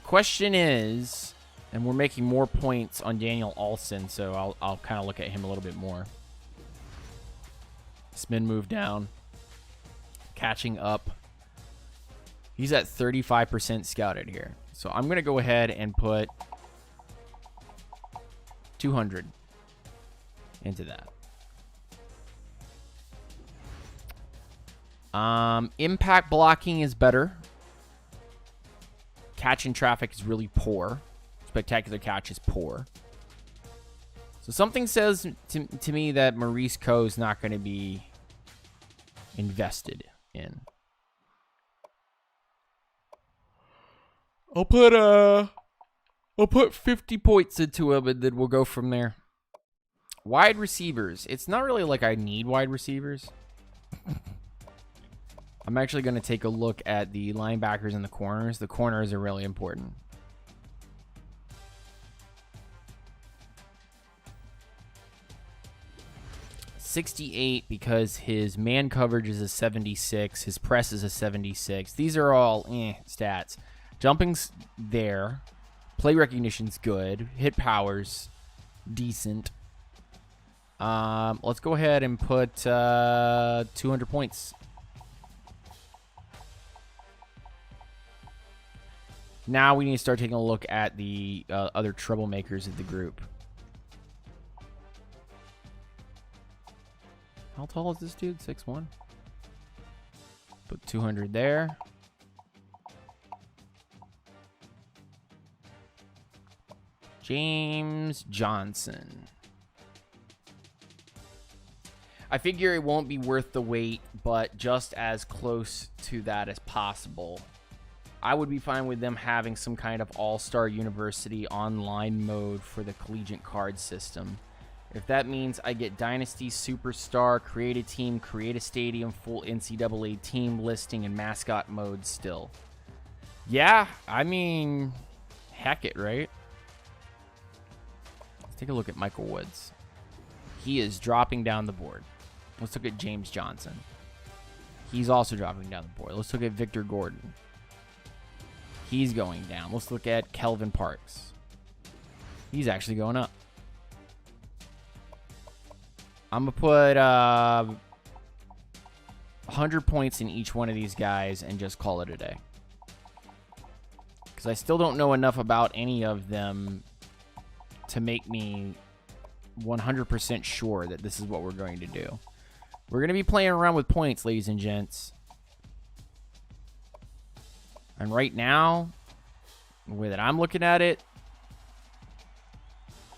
question is, and we're making more points on Daniel Alston, so I'll kind of look at him a little bit more. Spin move down. Catching up. He's at 35% scouted here. So I'm going to go ahead and put 200 into that. Impact blocking is better. Catch in traffic is really poor. Spectacular catch is poor. So something says to me that Maurice Coe is not going to be invested in. I'll put 50 points into him, and then we'll go from there. Wide receivers. It's not really like I need wide receivers. I'm actually going to take a look at the linebackers and the corners. The corners are really important. .68 because his man coverage is a 76. His press is a 76. These are all stats. Jumping's there. Play recognition's good. Hit power's decent. Let's go ahead and put 200 points. Now we need to start taking a look at the other troublemakers of the group. How tall is this dude? 6'1"? Put 200 there. James Johnson. I figure it won't be worth the wait, but just as close to that as possible. I would be fine with them having some kind of all-star university online mode for the collegiate card system. If that means I get Dynasty, Superstar, create a team, create a stadium, full NCAA team listing, and mascot mode still. Yeah, I mean, heck it, right? Let's take a look at Michael Woods. He is dropping down the board. Let's look at James Johnson. He's also dropping down the board. Let's look at Victor Gordon. He's going down. Let's look at Kelvin Parks. He's actually going up. I'm going to put 100 points in each one of these guys and just call it a day. Because I still don't know enough about any of them to make me 100% sure that this is what we're going to do. We're going to be playing around with points, ladies and gents. And right now, the way that I'm looking at it,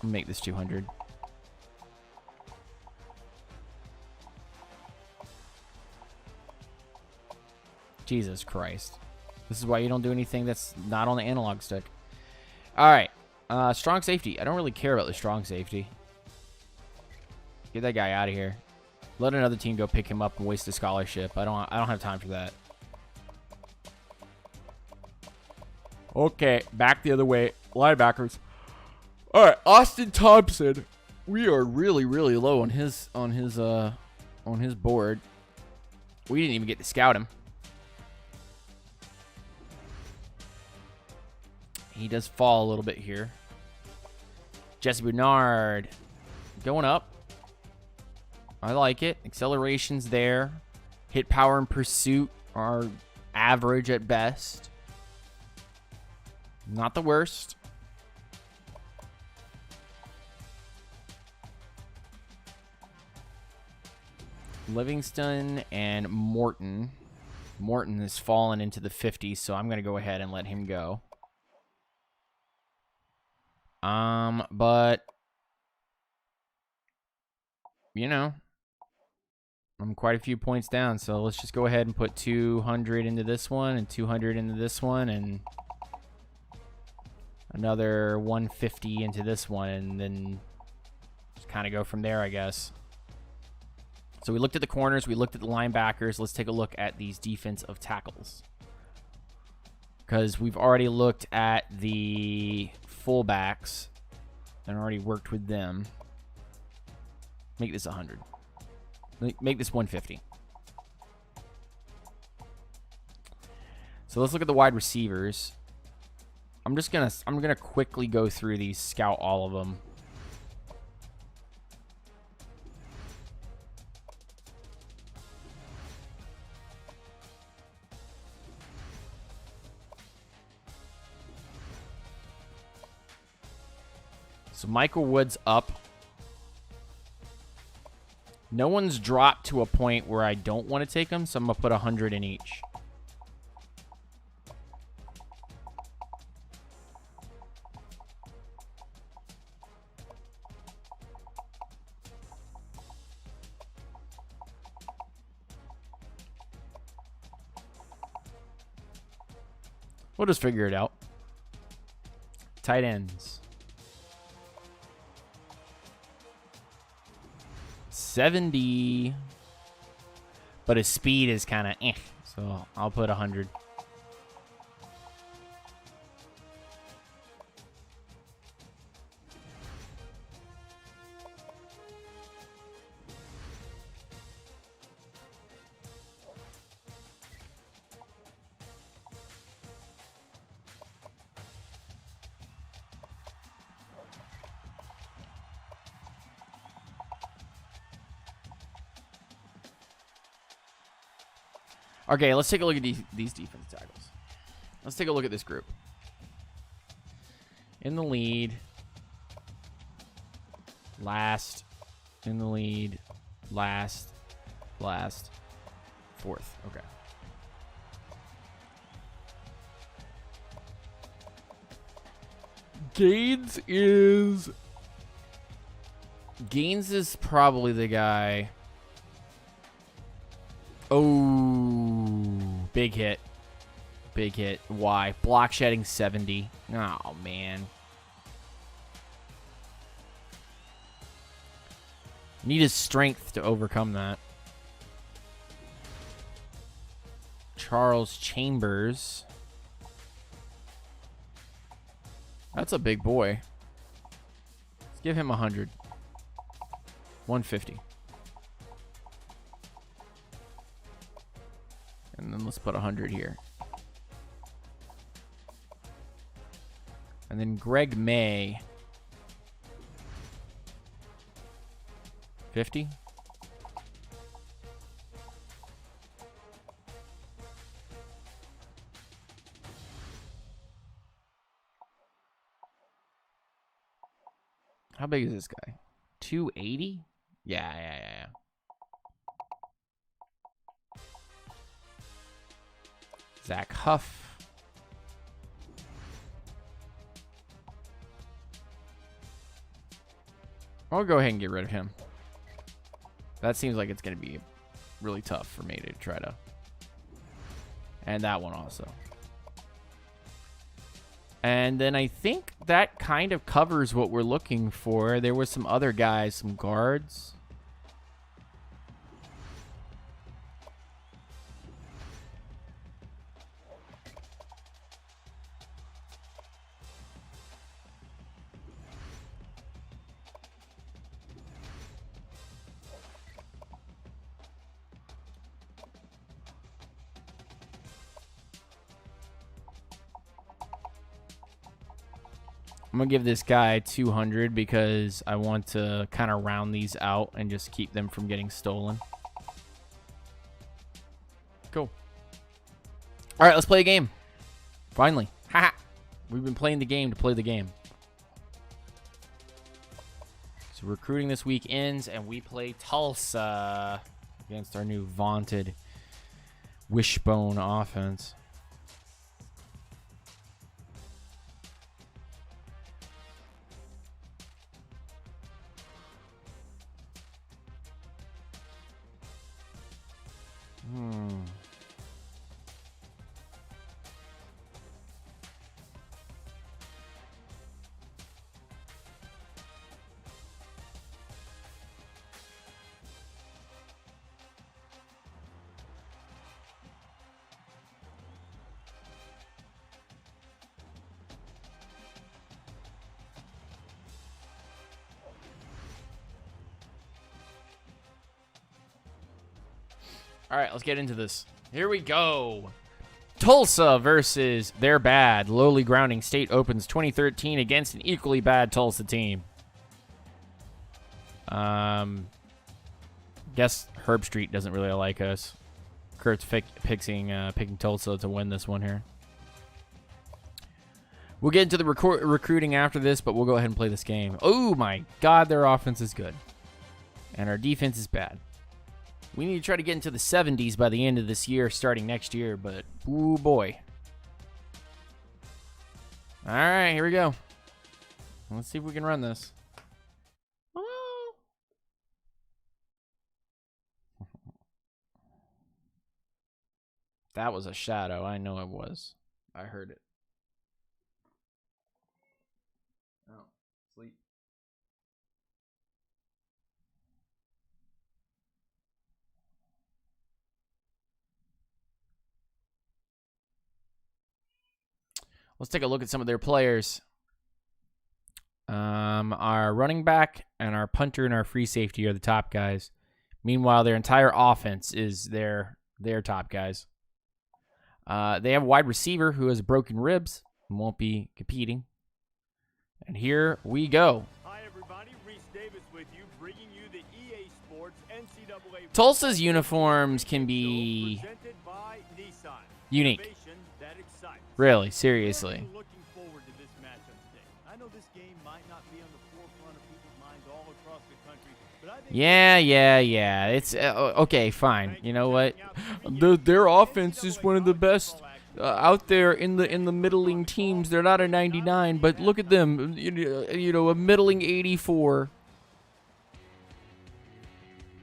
I'll make this 200. Jesus Christ. This is why you don't do anything that's not on the analog stick. All right. Strong safety. I don't really care about the strong safety. Get that guy out of here. Let another team go pick him up and waste a scholarship. I don't have time for that. Okay, back the other way. Linebackers. All right, Austin Thompson. We are really, really low on his board. We didn't even get to scout him. He does fall a little bit here. Jesse Bernard going up. I like it. Acceleration's there. Hit power and pursuit are average at best. Not the worst. Livingston and Morton. Morton has fallen into the 50s, so I'm going to go ahead and let him go. But, you know, I'm quite a few points down, so let's just go ahead and put 200 into this one and 200 into this one and another 150 into this one, and then just kind of go from there, I guess. So we looked at the corners, we looked at the linebackers. Let's take a look at these defensive tackles, because we've already looked at the fullbacks and already worked with them. Make this 100. Make this 150. So let's look at the wide receivers. I'm gonna quickly go through these, scout all of them. So Michael Wood's up. No one's dropped to a point where I don't want to take them, so I'm going to put 100 in each. We'll just figure it out. Tight ends. 70, but his speed is kind of so I'll put 100. Okay, let's take a look at these defensive tackles. Let's take a look at this group. In the lead. Last. In the lead. Last. Last. Fourth. Okay. Gaines is probably the guy. Oh, big hit. Big hit. Why? Block shedding 70. Oh, man. Need his strength to overcome that. Charles Chambers. That's a big boy. Let's give him 100. 150. And then let's put 100 here. And then Greg May. 50? How big is this guy? 280? Yeah. Zach Huff. I'll go ahead and get rid of him. That seems like it's going to be really tough for me to try to. And that one also. And then I think that kind of covers what we're looking for. There were some other guys, some guards. I'm going to give this guy 200 because I want to kind of round these out and just keep them from getting stolen. Cool. All right, let's play a game. Finally. Haha. We've been playing the game to play the game. So recruiting this week ends, and we play Tulsa against our new vaunted wishbone offense. All right, let's get into this. Here we go. Tulsa versus their bad. Lowly Grounding State opens 2013 against an equally bad Tulsa team. Guess Herb Street doesn't really like us. Kurt's picking Tulsa to win this one here. We'll get into the recruiting after this, but we'll go ahead and play this game. Oh my God, their offense is good. And our defense is bad. We need to try to get into the 70s by the end of this year, starting next year, but ooh boy. All right, here we go. Let's see if we can run this. That was a shadow. I know it was. I heard it. Oh, sleep. Let's take a look at some of their players. Our running back and our punter and our free safety are the top guys. Meanwhile, their entire offense is their top guys. They have a wide receiver who has broken ribs and won't be competing. And here we go. Hi everybody, Reese Davis with you, bringing you the EA Sports NCAA. Tulsa's uniforms can be unique. Really, seriously. Looking forward to this matchup today. I know this game might not be on the forefront of people's minds all across the country, but I think Yeah. It's okay, fine. You know what? Their offense is one of the best out there in the middling teams. They're not a 99, but look at them. You know, a middling 84.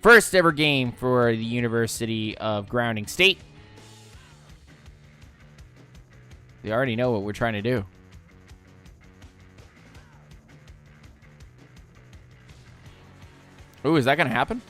First ever game for the University of Grounding State. They already know what we're trying to do. Ooh, is that going to happen?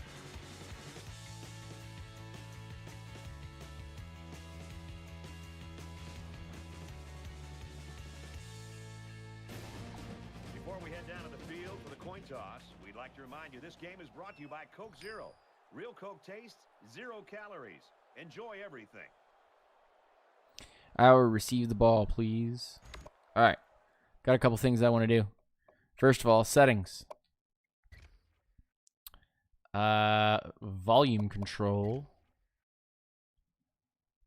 Before we head down to the field for the coin toss, we'd like to remind you this game is brought to you by Coke Zero. Real Coke taste, 0 calories. Enjoy everything. I will receive the ball, please. All right. Got a couple things I want to do. First of all, settings. Volume control.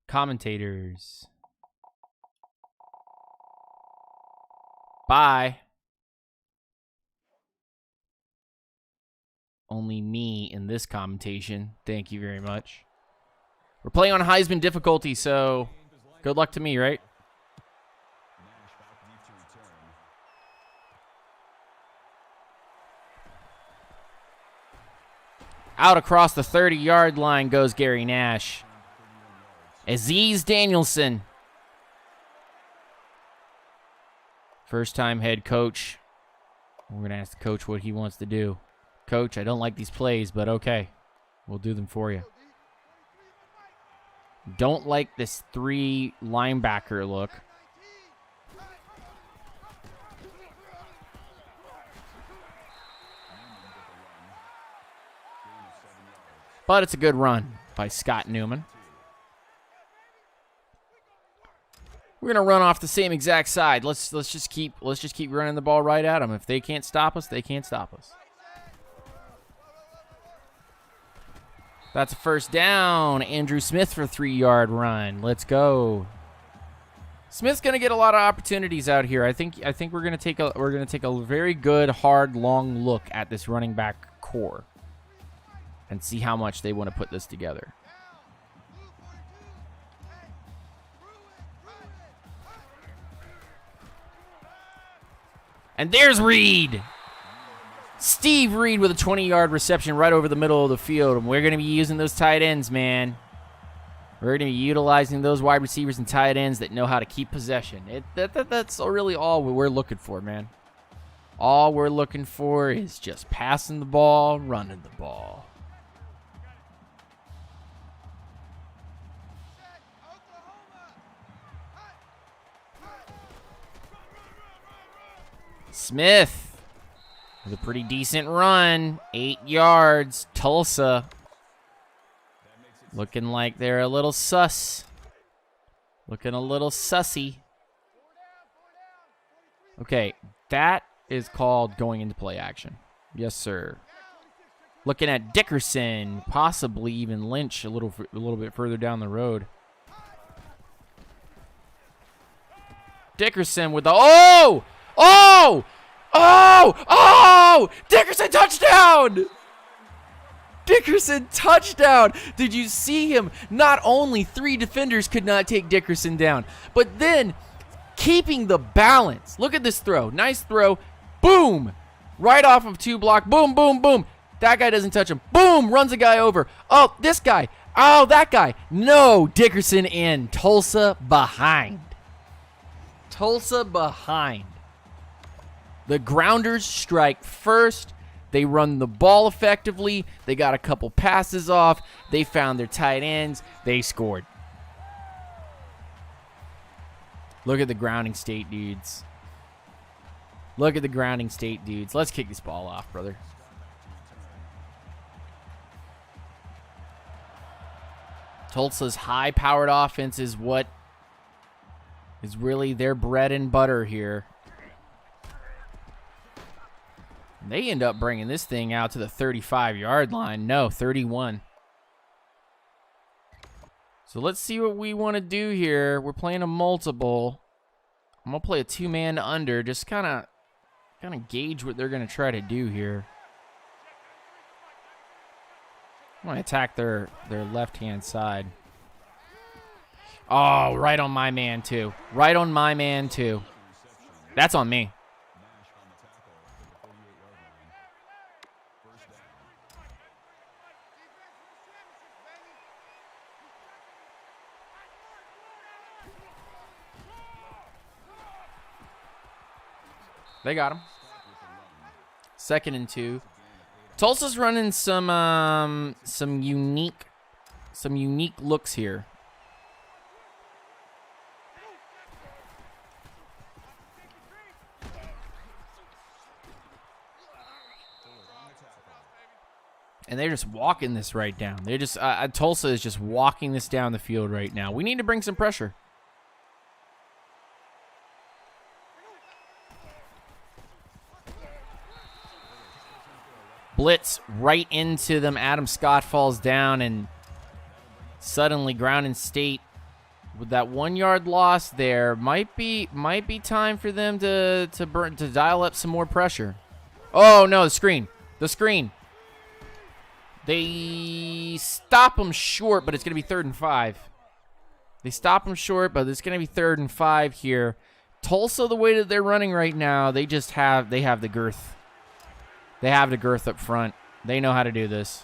Commentators. Bye. only me in this commentation. Thank you very much. We're playing on Heisman difficulty, so good luck to me, right? Out across the 30-yard line goes Gary Nash. Aziz Danielson. First-time head coach. We're going to ask the coach what he wants to do. Coach, I don't like these plays, but okay. We'll do them for you. Don't like this 3 linebacker look. But it's a good run by Scott Newman. We're gonna run off the same exact side. Let's just keep running the ball right at them. If they can't stop us, they can't stop us. That's a first down. Andrew Smith for a 3-yard run. Let's go. Smith's gonna get a lot of opportunities out here. I think we're gonna take a very good, hard, long look at this running back core and see how much they want to put this together. And there's Reed. Steve Reed with a 20-yard reception right over the middle of the field. And we're going to be using those tight ends, man. We're going to be utilizing those wide receivers and tight ends that know how to keep possession. That's really all we're looking for, man. All we're looking for is just passing the ball, running the ball. Smith with a pretty decent run. 8 yards. Tulsa looking like they're a little sus. Looking a little sussy. Okay, that is called going into play action. Yes, sir. Looking at Dickerson, possibly even Lynch a little bit further down the road. Dickerson with the Dickerson touchdown! Dickerson touchdown! Did you see him? Not only 3 defenders could not take Dickerson down, but then keeping the balance. Look at this throw. Nice throw. Boom! Right off of 2 block. Boom, boom, boom. That guy doesn't touch him. Boom! Runs a guy over. Oh, this guy. Oh, that guy. No, Dickerson in. Tulsa behind. Tulsa behind. The Grounders strike first. They run the ball effectively. They got a couple passes off. They found their tight ends. They scored. Look at the grounding state dudes. Look at the grounding state dudes. Let's kick this ball off, brother. Tulsa's high-powered offense is what is really their bread and butter here. They end up bringing this thing out to the 35-yard line. No, 31. So let's see what we want to do here. We're playing a multiple. I'm going to play a 2-man under. Just kind of gauge what they're going to try to do here. I'm going to attack their left-hand side. Oh, right on my man, too. Right on my man, too. That's on me. They got him. 2nd and 2. Tulsa's running some unique looks here. And they're just walking this right down. They're just Tulsa is just walking this down the field right now. We need to bring some pressure. Blitz right into them. Adam Scott falls down, and suddenly Ground and State with that 1-yard loss there might be time for them to dial up some more pressure. Oh no, the screen. They stop them short, but it's going to be 3rd and 5. They stop them short, but it's going to be 3rd and 5 here. Tulsa, the way that they're running right now, they have the girth. They have the girth up front. They know how to do this.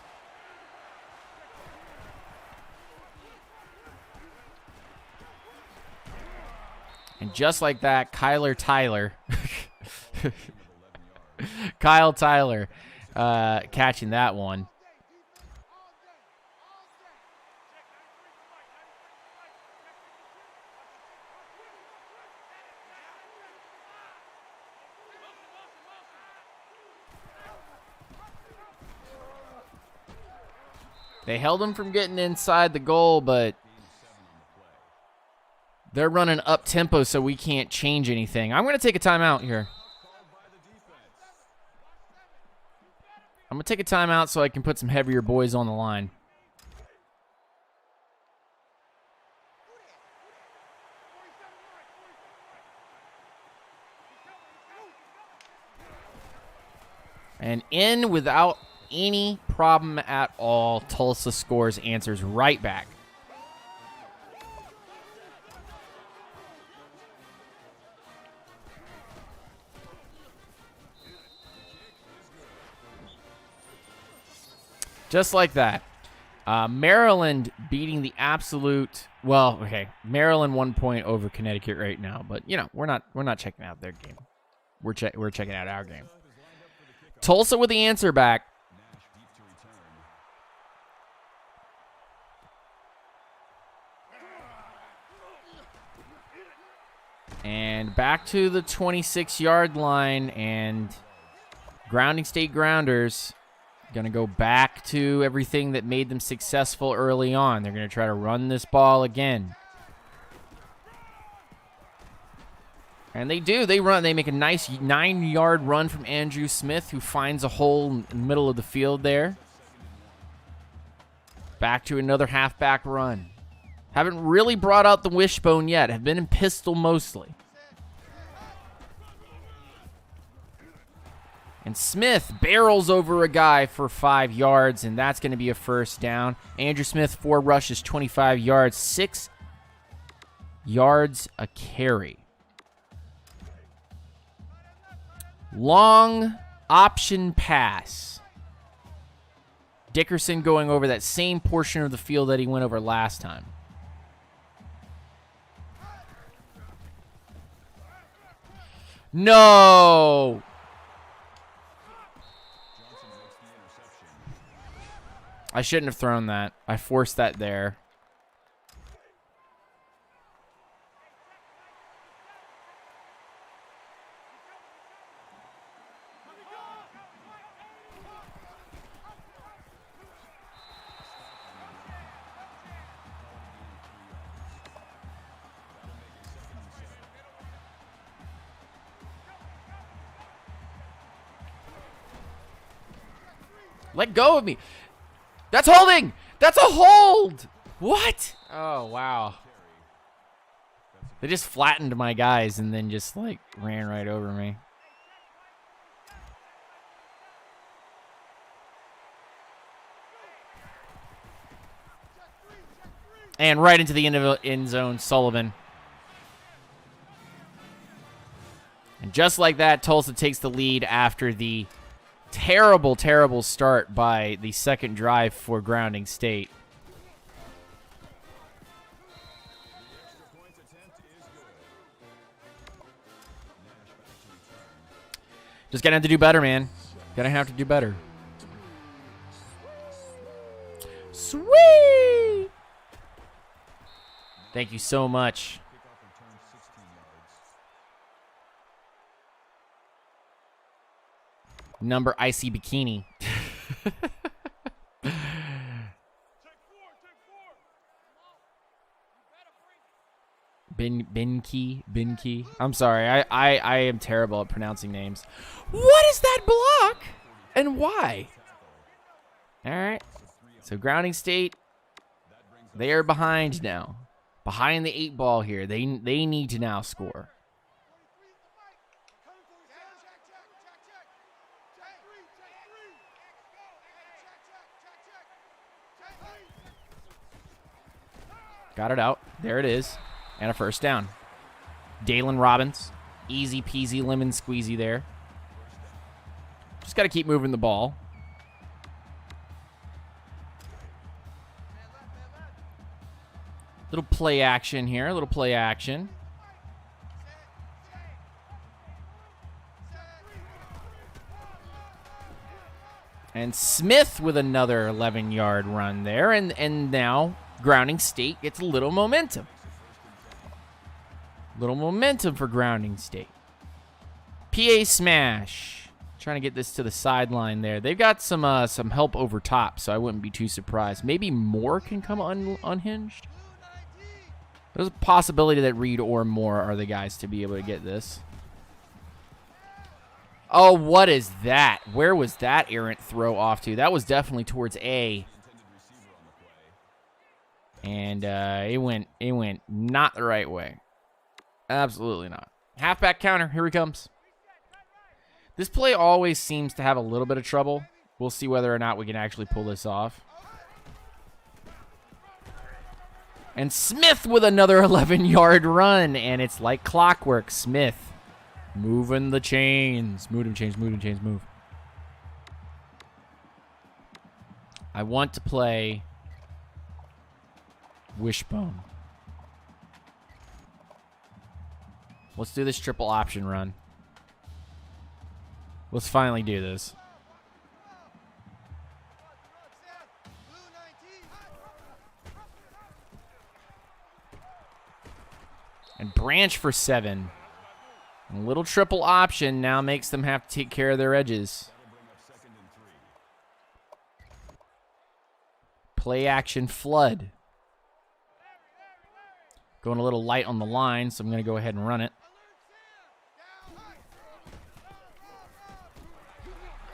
And just like that, Kyle Tyler catching that one. They held him from getting inside the goal, but they're running up tempo, so we can't change anything. I'm going to take a timeout here. I'm going to take a timeout so I can put some heavier boys on the line. And in without any problem at all, Tulsa scores, answers right back. Just like that. Maryland beating the absolute, well, okay, Maryland 1 point over Connecticut right now, but you know, we're not checking out their game. We're checking out our game. Tulsa with the answer back. And back to the 26-yard line, and Grounding State Grounders going to go back to everything that made them successful early on. They're going to try to run this ball again. And they do. They run. They make a nice 9-yard run from Andrew Smith, who finds a hole in the middle of the field there. Back to another halfback run. Haven't really brought out the wishbone yet. Have been in pistol mostly. And Smith barrels over a guy for 5 yards, and that's going to be a first down. Andrew Smith, 4 rushes, 25 yards, 6 yards a carry. Long option pass. Dickerson going over that same portion of the field that he went over last time. No! I shouldn't have thrown that. I forced that there. Let go of me. That's holding. That's a hold. What? Oh, wow. They just flattened my guys and then just, like, ran right over me. And right into the end zone, Sullivan. And just like that, Tulsa takes the lead after the terrible, terrible start by the second drive for Grounding State. Just gonna have to do better, man. Gonna have to do better. Sweet! Thank you so much. Number Icy Bikini. Binky. I'm sorry. I am terrible at pronouncing names. What is that block? And why? All right. So Grounding State, they are behind now. Behind the 8 ball here. They need to now score. Got it out. There it is. And a first down. Dalen Robbins. Easy peasy lemon squeezy there. Just got to keep moving the ball. Little play action here. A little play action. And Smith with another 11-yard run there. And now Grounding State gets a little momentum. Little momentum for Grounding State. PA smash. Trying to get this to the sideline there. They've got some help over top, so I wouldn't be too surprised. Maybe Moore can come unhinged. There's a possibility that Reed or Moore are the guys to be able to get this. Oh, what is that? Where was that errant throw off to? That was definitely towards A. And it went not the right way. Absolutely not. Halfback counter. Here he comes. This play always seems to have a little bit of trouble. We'll see whether or not we can actually pull this off. And Smith with another 11-yard run. And it's like clockwork. Smith moving the chains. Move them chains, move them chains, move. I want to play Wishbone. Let's do this triple option run. Let's finally do this. And Branch for 7. A little triple option now makes them have to take care of their edges. Play action flood. Going a little light on the line, so I'm going to go ahead and run it.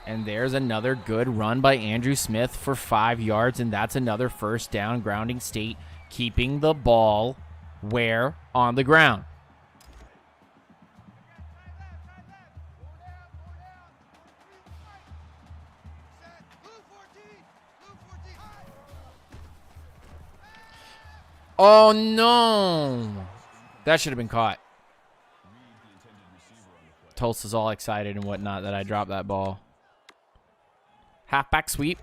And there's another good run by Andrew Smith for 5 yards, and that's another first down. Grounding State keeping the ball where? On the ground. Oh, no. That should have been caught. Tulsa's all excited and whatnot that I dropped that ball. Halfback sweep.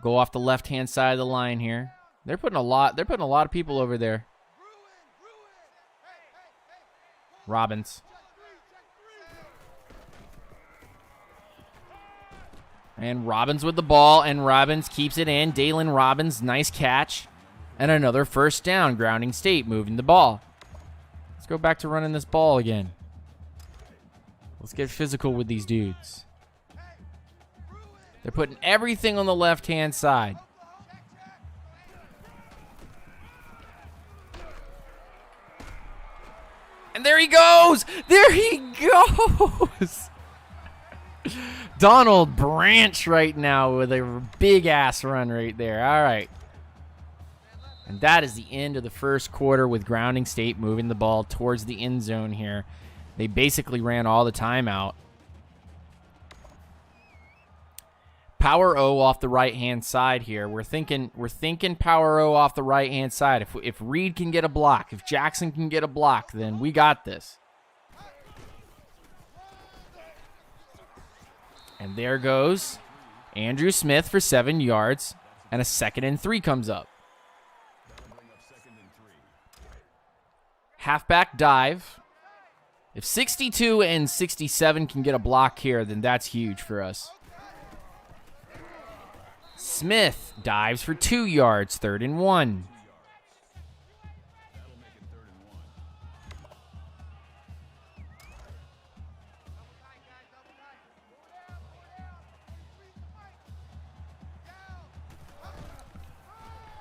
Go off the left-hand side of the line here. They're putting a lot of people over there. Robbins. And Robbins with the ball, and Robbins keeps it in. Dalen Robbins, nice catch. And another first down. Grounding State moving the ball. Let's go back to running this ball again. Let's get physical with these dudes. They're putting everything on the left-hand side. And there he goes! There he goes! Donald Branch right now with a big-ass run right there. All right. And that is the end of the first quarter with Grounding State moving the ball towards the end zone here. They basically ran all the time out. Power O off the right-hand side here. We're thinking Power O off the right-hand side. If Reed can get a block, if Jackson can get a block, then we got this. And there goes Andrew Smith for 7 yards, and a 2nd and 3 comes up. Halfback dive. If 62 and 67 can get a block here, then that's huge for us. Smith dives for 2 yards, 3rd and 1.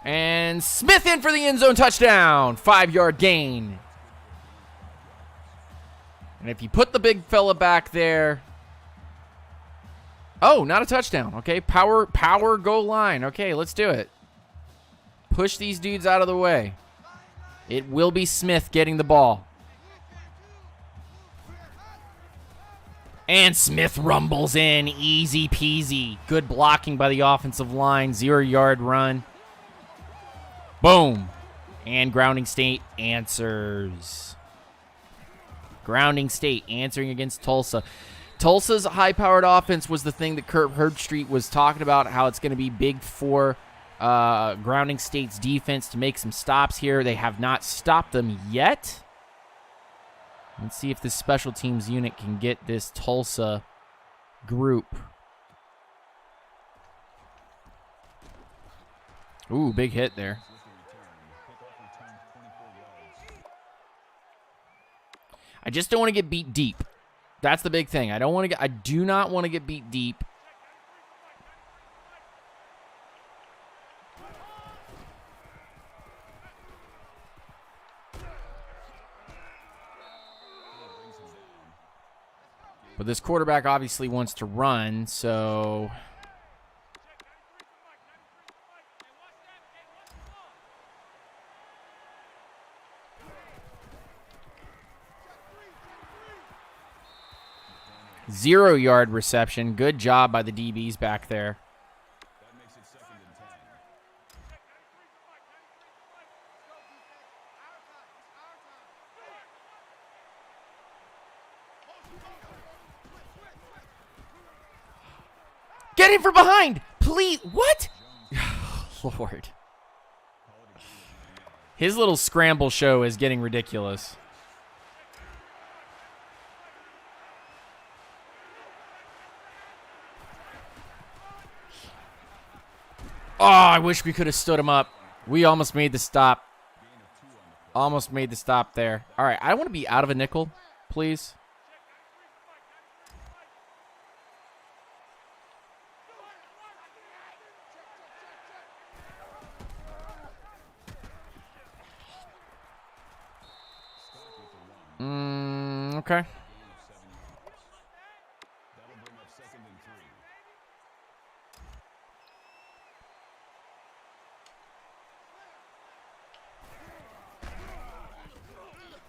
And Smith in for the end zone touchdown. 5-yard gain. And if you put the big fella back there. Oh, not a touchdown. Okay, power goal line. Okay, let's do it. Push these dudes out of the way. It will be Smith getting the ball. And Smith rumbles in. Easy peasy. Good blocking by the offensive line. 0-yard run. Boom. And Grounding State answers. Grounding State answering against Tulsa. Tulsa's high-powered offense was the thing that Kurt Herbstreit was talking about, how it's going to be big for Grounding State's defense to make some stops here. They have not stopped them yet. Let's see if this special teams unit can get this Tulsa group. Ooh, big hit there. I just don't want to get beat deep. That's the big thing. I do not want to get beat deep. But this quarterback obviously wants to run, so 0-yard reception. Good job by the DBs back there. Get him from behind! Please, what? Lord. His little scramble show is getting ridiculous. Oh, I wish we could have stood him up. We almost made the stop. Almost made the stop there. All right, I want to be out of a nickel, please. Okay.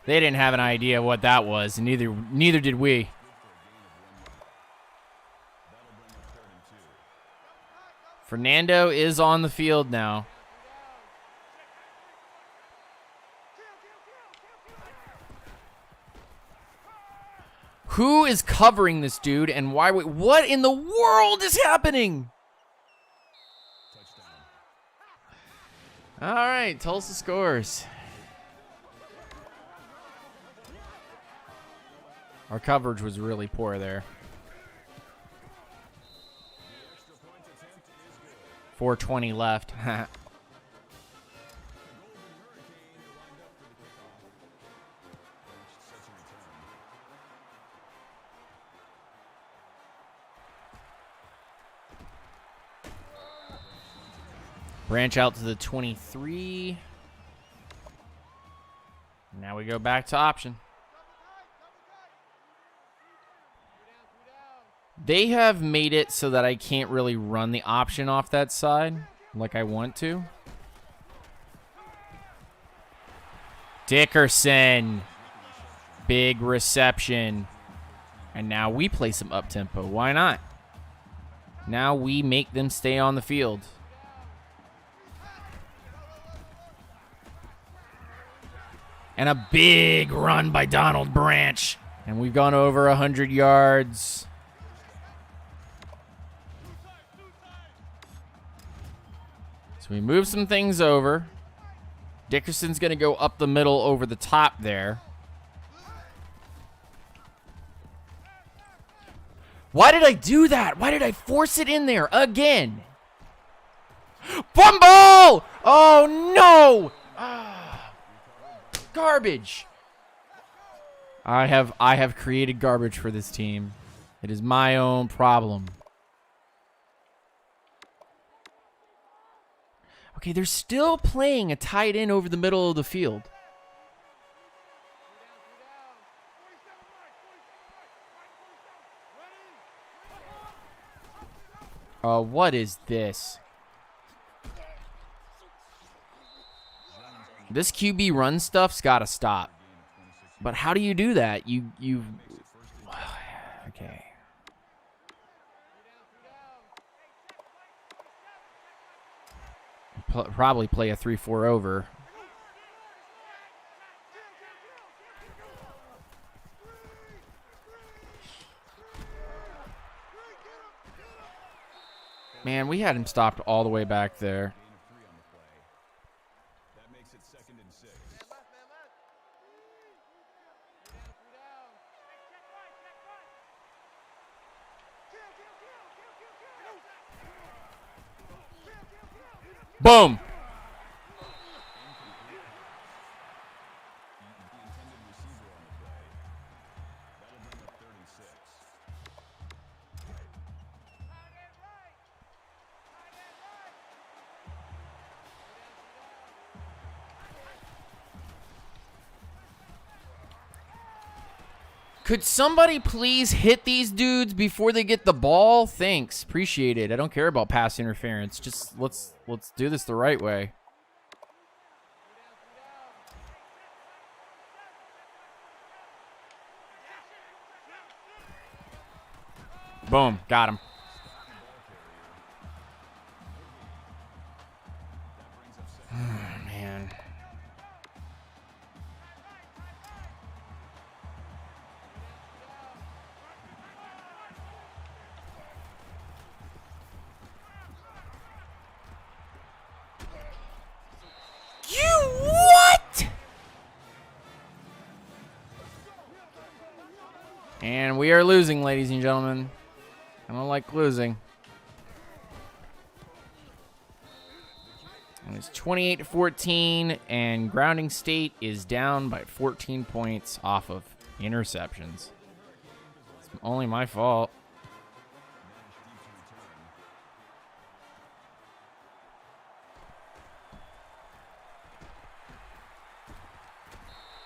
They didn't have an idea what that was, and neither did we. Fernando is on the field now. Who is covering this dude, and why? What in the world is happening? All right, Tulsa scores. Our coverage was really poor there. 4:20 left. Branch out to the 23. Now we go back to option. They have made it so that I can't really run the option off that side like I want to. Dickerson. Big reception. And now we play some up-tempo. Why not? Now we make them stay on the field. And a big run by Donald Branch. And we've gone over 100 yards. So we move some things over. Dickerson's going to go up the middle over the top there. Why did I do that? Why did I force it in there again? Fumble! Oh, no! Garbage. I have created garbage for this team. It is my own problem. Okay, they're still playing a tight end over the middle of the field. What is this? This QB run stuff's got to stop. But how do you do that? You okay. probably play a 3-4 over. Man, we had him stopped all the way back there. That makes it 2nd and 6. Boom. Could somebody please hit these dudes before they get the ball? Thanks. Appreciate it. I don't care about pass interference. Just let's do this the right way. Boom. Got him. Man. What? And we are losing, ladies and gentlemen. I don't like losing. And it's 28-14, and Grounding State is down by 14 points off of interceptions. It's only my fault.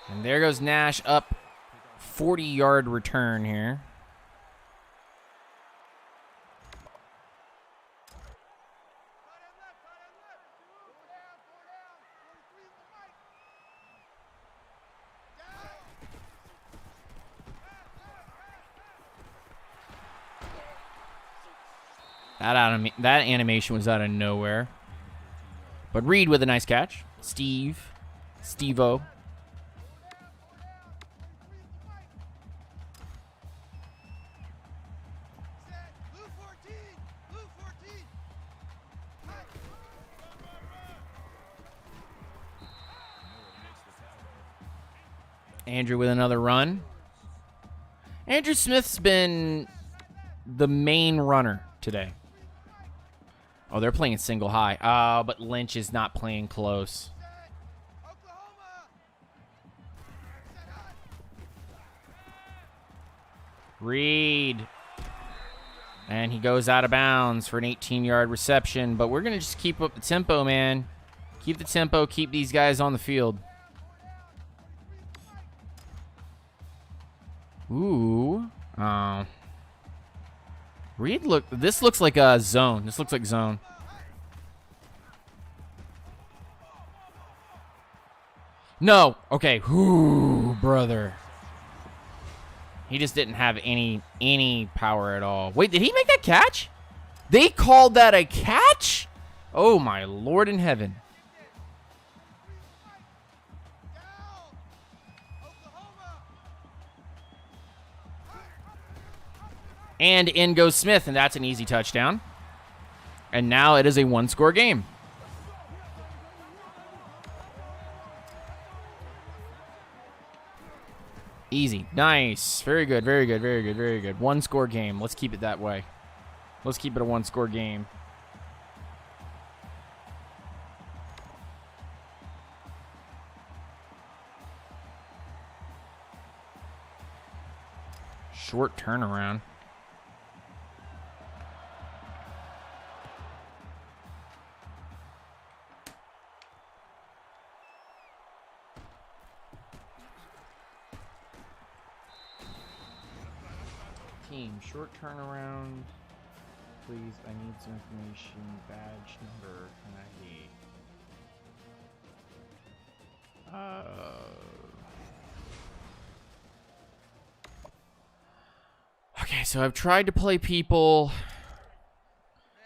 And there goes Nash up 40-yard return here. That animation was out of nowhere. But Reed with a nice catch. Steve-O. Andrew with another run. Andrew Smith's been the main runner today. Oh, they're playing single high. But Lynch is not playing close. Reed. And he goes out of bounds for an 18-yard reception. But we're going to just keep up the tempo, man. Keep the tempo. Keep these guys on the field. Ooh. Reed, this looks like a zone. This looks like zone. No. Okay. Ooh, brother. He just didn't have any power at all. Wait, did he make that catch? They called that a catch? Oh, my Lord in heaven. And in goes Smith, and that's an easy touchdown. And now it is a one-score game. Easy. Nice. Very good, very good, very good, very good. One-score game. Let's keep it that way. Let's keep it a one-score game. Short turnaround. Team, short turnaround. Please, I need some information. Badge number, Okay, so I've tried to play people.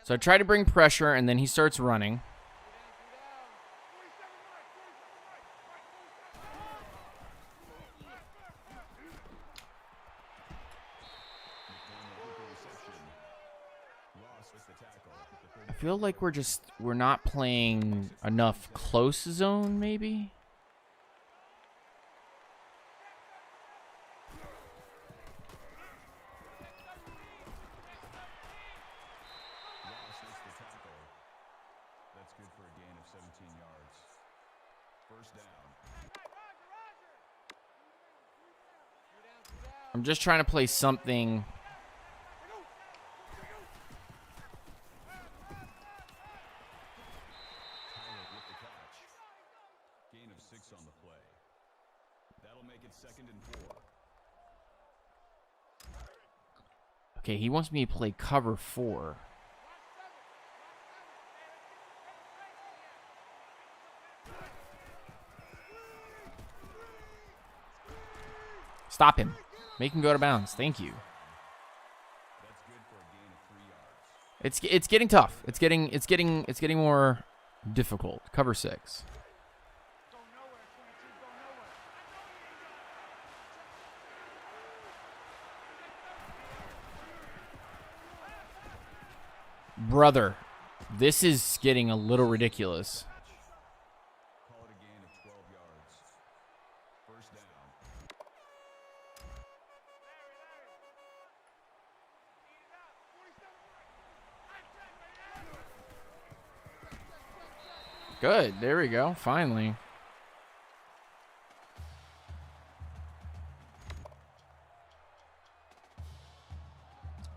So I tried to bring pressure, and then he starts running. I feel like we're not playing enough close zone, maybe? That's good for a gain of 17 yards. First down. I'm just trying to play something. Tyler with the catch. Gain of 6 on the play. That'll make it 2nd and 4. Okay, he wants me to play cover 4. Stop him. Make him go to bounds. Thank you. That's good for a gain of 3 yards. It's getting tough. It's getting more difficult. Cover 6. Brother, this is getting a little ridiculous. Call it a gain of 12 yards. First down. Good. There we go. Finally.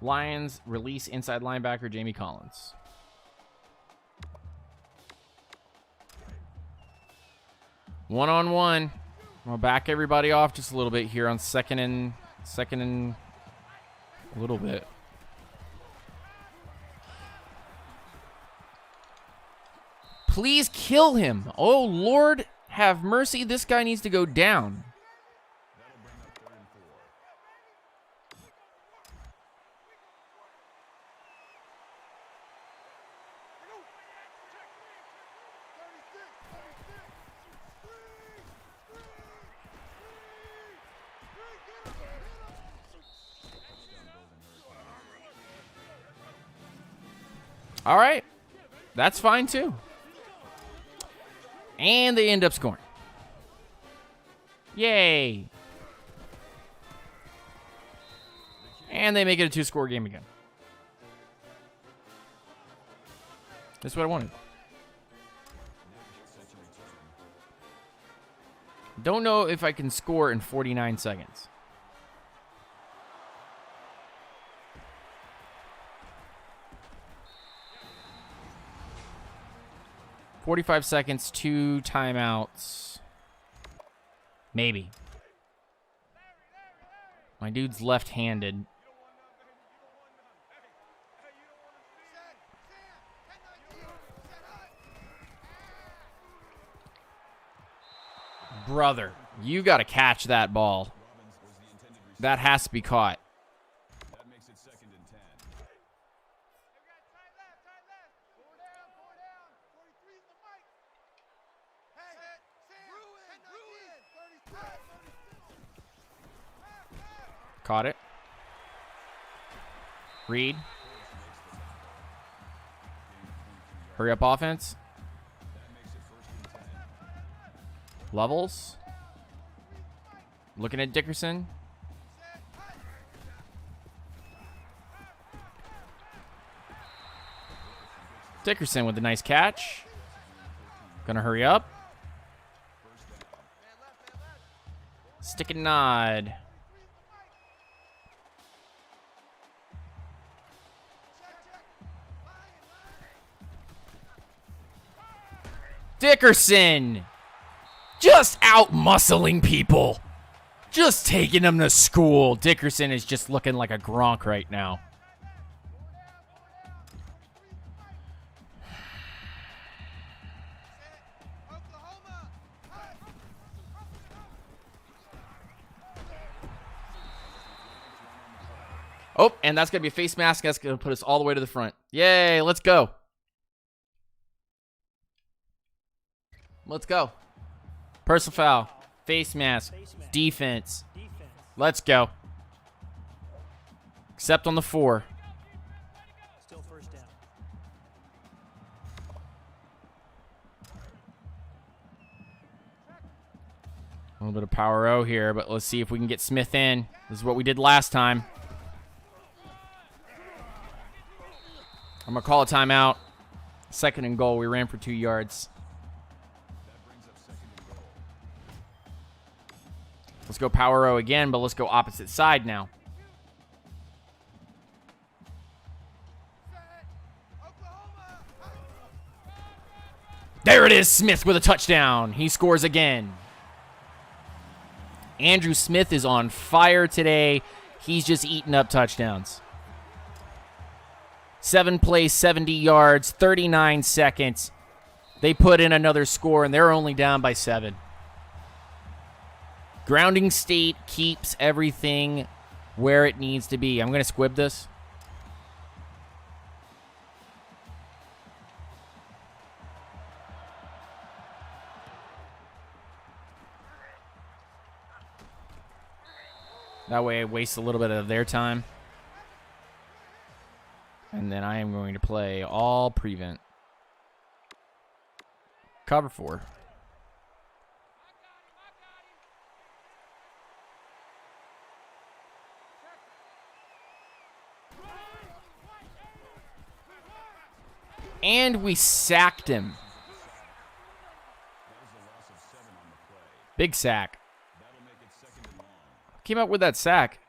Lions release inside linebacker Jamie Collins. One-on-one. We'll back everybody off just a little bit here on second and a little bit. Please kill him. Oh, Lord, have mercy. This guy needs to go down. That'll bring up 3rd and 4. All right. That's fine, too. And they end up scoring. Yay. And they make it a 2-score game again. That's what I wanted. Don't know if I can score in 49 seconds. $45 seconds, 2 timeouts. Maybe. My dude's left-handed. Brother, you got to catch that ball. That has to be caught. That makes it 2nd and 10. Caught it. Reed. Hurry up offense. Levels. Looking at Dickerson. Dickerson with a nice catch. Gonna hurry up. Stick and nod. Dickerson! Just out-muscling people. Just taking them to school. Dickerson is just looking like a Gronk right now. Oh, and that's going to be a face mask. That's going to put us all the way to the front. Yay, let's go. Let's go. Personal foul. Face mask. Defense. Let's go. Except on the 4. Still first down. A little bit of power O here, but let's see if we can get Smith in. This is what we did last time. I'm going to call a timeout. 2nd and goal. We ran for 2 yards. Let's go power O again, but let's go opposite side now. There it is, Smith with a touchdown. He scores again. Andrew Smith is on fire today. He's just eating up touchdowns. 7 plays, 70 yards, 39 seconds. They put in another score, and they're only down by 7. Grounding state keeps everything where it needs to be. I'm going to squib this. That way I waste a little bit of their time. And then I am going to play all prevent. Cover 4. And we sacked him. Big sack. Came up with that sack.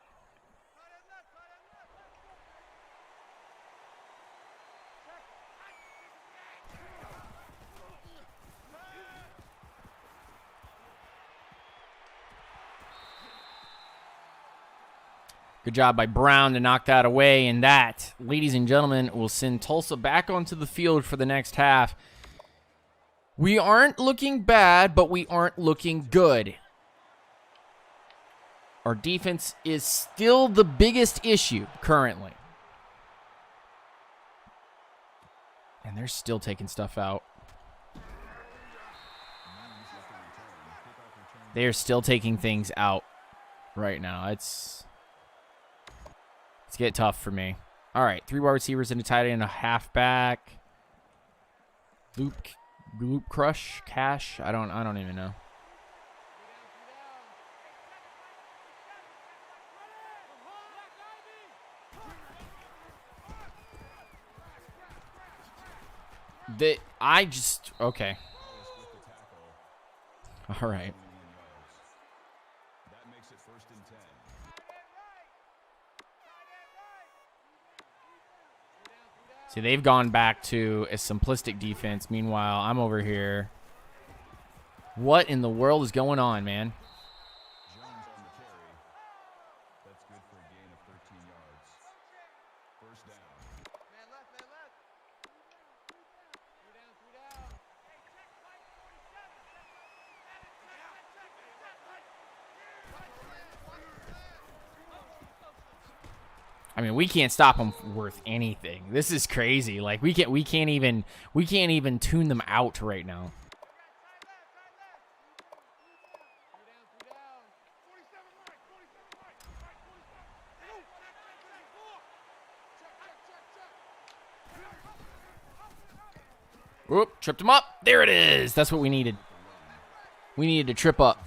Good job by Brown to knock that away. And that, ladies and gentlemen, will send Tulsa back onto the field for the next half. We aren't looking bad, but we aren't looking good. Our defense is still the biggest issue currently. And they're still taking stuff out. They are still taking things out right now. It's get tough for me. All right, 3 wide receivers and a tight end and a halfback. Loop crush, cash. I don't even know. Okay. All right. See, they've gone back to a simplistic defense. Meanwhile, I'm over here. What in the world is going on, man? I mean, we can't stop them worth anything. This is crazy. Like we can't even tune them out right now. Whoop, tripped him up. There it is. That's what we needed. We needed to trip up.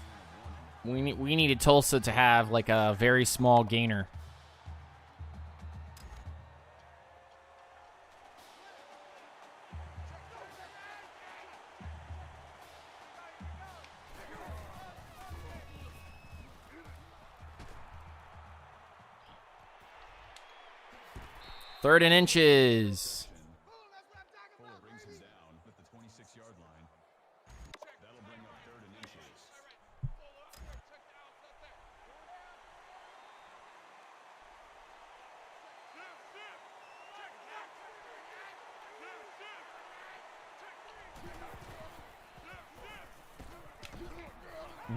We needed Tulsa to have like a very small gainer. Third and inches.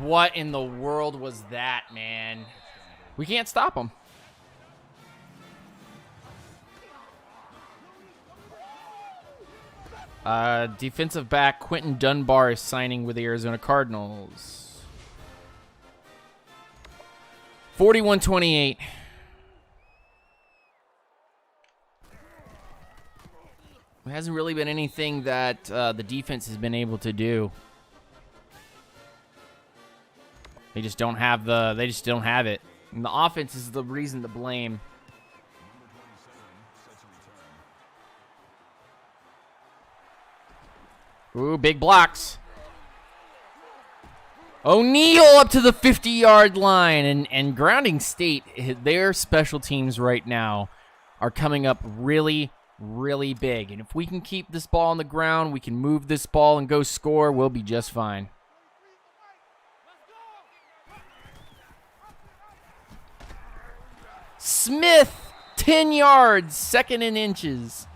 What in the world was that, man? We can't stop them. Defensive back Quentin Dunbar is signing with the Arizona Cardinals. 41-28. There hasn't really been anything that the defense has been able to do. They just don't have it. And the offense is the reason to blame. Ooh, big blocks. O'Neal up to the 50-yard line. And Grounding State, their special teams right now are coming up really, really big. And if we can keep this ball on the ground, we can move this ball and go score, we'll be just fine. Smith, 10 yards, 2nd and inches.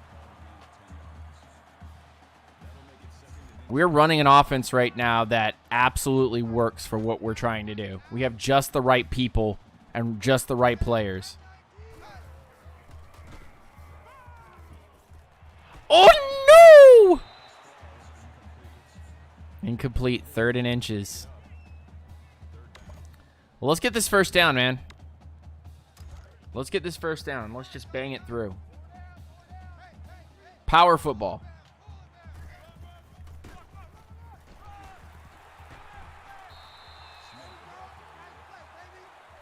We're running an offense right now that absolutely works for what we're trying to do. We have just the right people and just the right players. Oh, no! Incomplete, 3rd and inches. Well, let's get this first down, man. Let's get this first down. Let's just bang it through. Power football.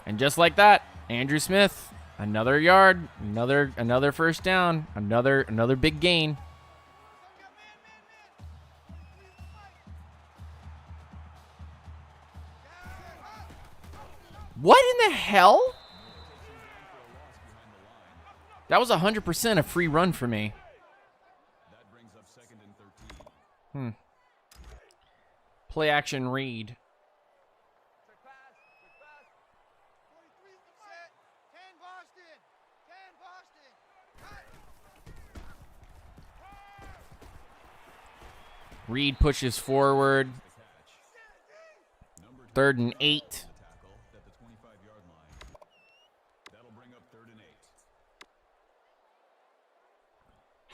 And just like that, Andrew Smith, another yard, another first down, another big gain. What in the hell? That was 100% a free run for me. That brings up 2nd and 13. Play action read. Reed pushes forward. 3rd and 8. Tackle at the 25-yard line. That'll bring up 3rd and 8.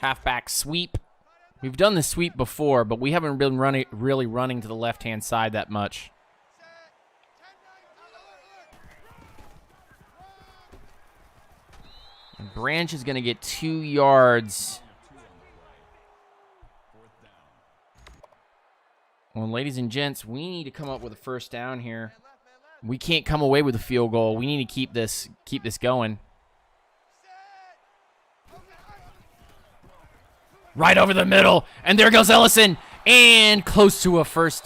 Halfback sweep. We've done the sweep before, but we haven't been really running to the left-hand side that much. And Branch is going to get 2 yards. Well, ladies and gents, we need to come up with a first down here. We can't come away with a field goal. We need to keep this going. Right over the middle, and there goes Ellison, and close to close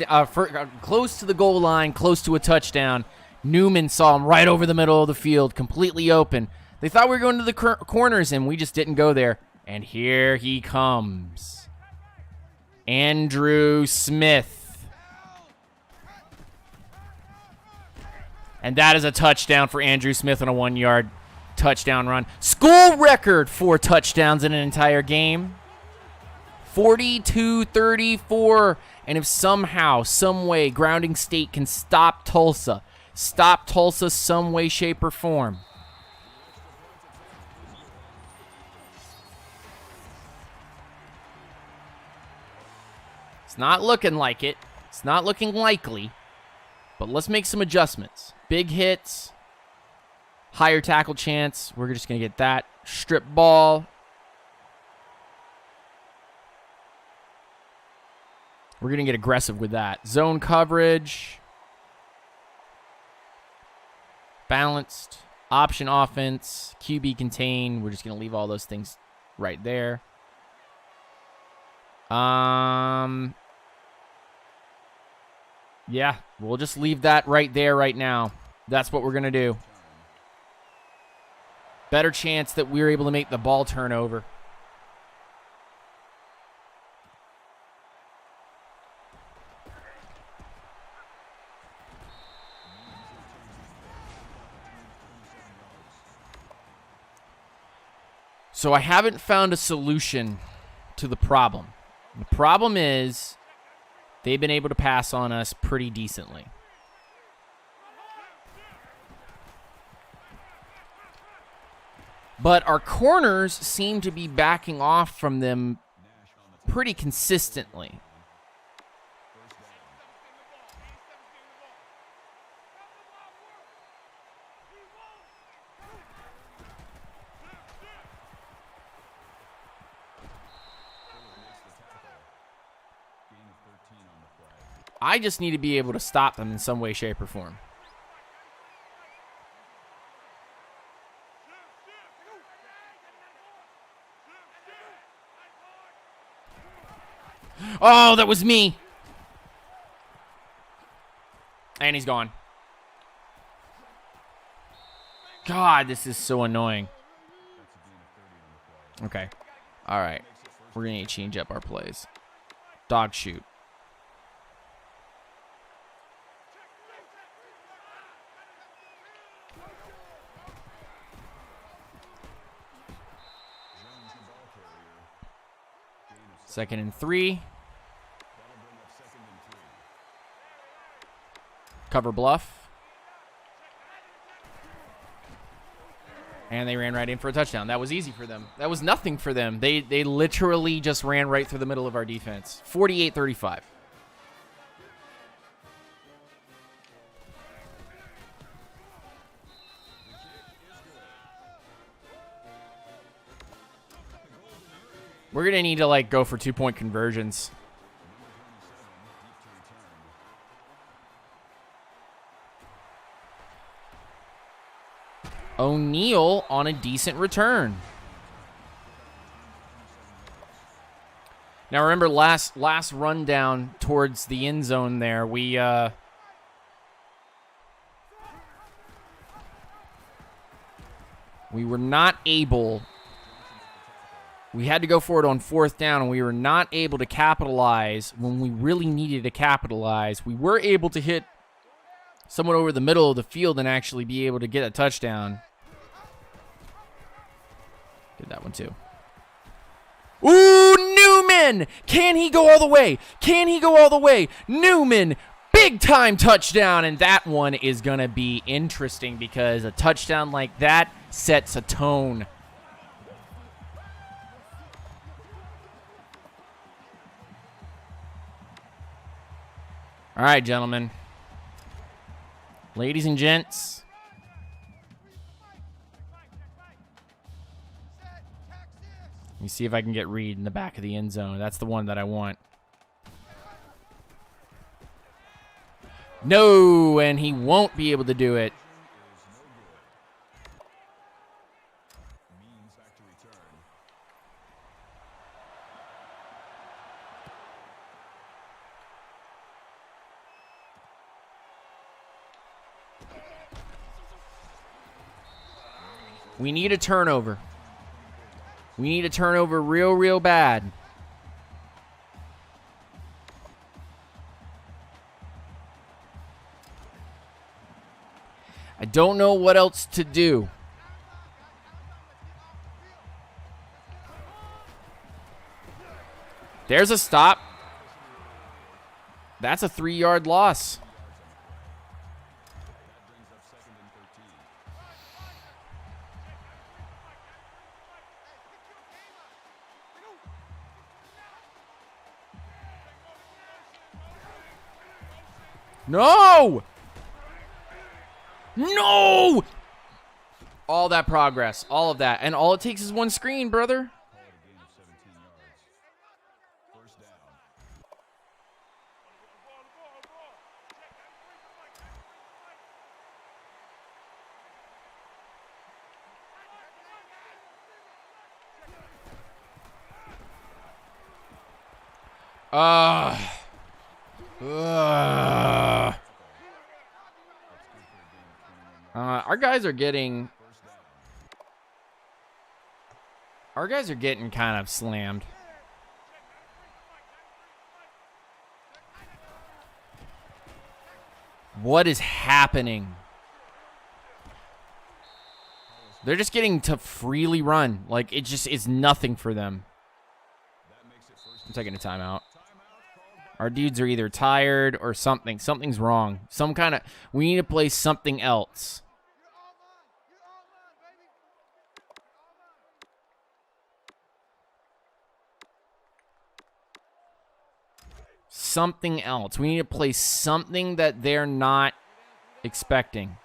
to the goal line, close to a touchdown. Newman saw him right over the middle of the field, completely open. They thought we were going to the corners, and we just didn't go there. And here he comes, Andrew Smith. And that is a touchdown for Andrew Smith on a 1-yard touchdown run. School record for touchdowns in an entire game. 42-34. And if somehow, some way, Grounding State can stop Tulsa some way, shape, or form. It's not looking like it. It's not looking likely. But let's make some adjustments. Big hits. Higher tackle chance. We're just going to get that. Strip ball. We're going to get aggressive with that. Zone coverage. Balanced. Option offense. QB contain. We're just going to leave all those things right there. Yeah, we'll just leave that right there right now. That's what we're going to do. Better chance that we're able to make the ball turn over. So I haven't found a solution to the problem. The problem is they've been able to pass on us pretty decently. But our corners seem to be backing off from them pretty consistently. I just need to be able to stop them in some way, shape, or form. Oh, that was me. And he's gone. God, this is so annoying. Okay. All right. We're going to change up our plays. Dog shoot. Second and 3. Cover bluff. And they ran right in for a touchdown. That was easy for them. That was nothing for them. They literally just ran right through the middle of our defense. 48-35. We're going to need to, like, go for 2-point conversions. O'Neal on a decent return. Now remember last rundown towards the end zone there, we were not able. We had to go for it on 4th down, and we were not able to capitalize when we really needed to capitalize. We were able to hit someone over the middle of the field and actually be able to get a touchdown. Did that one too. Ooh, Newman! Can he go all the way? Can he go all the way? Newman, big time touchdown, and that one is going to be interesting because a touchdown like that sets a tone. All right, gentlemen. Ladies and gents. Let me see if I can get Reed in the back of the end zone. That's the one that I want. No, and he won't be able to do it. We need a turnover. We need a turnover real bad. I don't know what else to do. There's a stop. That's a 3-yard loss. No! No! All that progress, all of that, and all it takes is one screen, brother. Our guys are getting kind of slammed. What is happening? They're just getting to freely run. Like, it just is nothing for them. I'm taking a timeout. Our dudes are either tired or something. Something's wrong. We need to play something else. Something else. We need to play something that they're not expecting.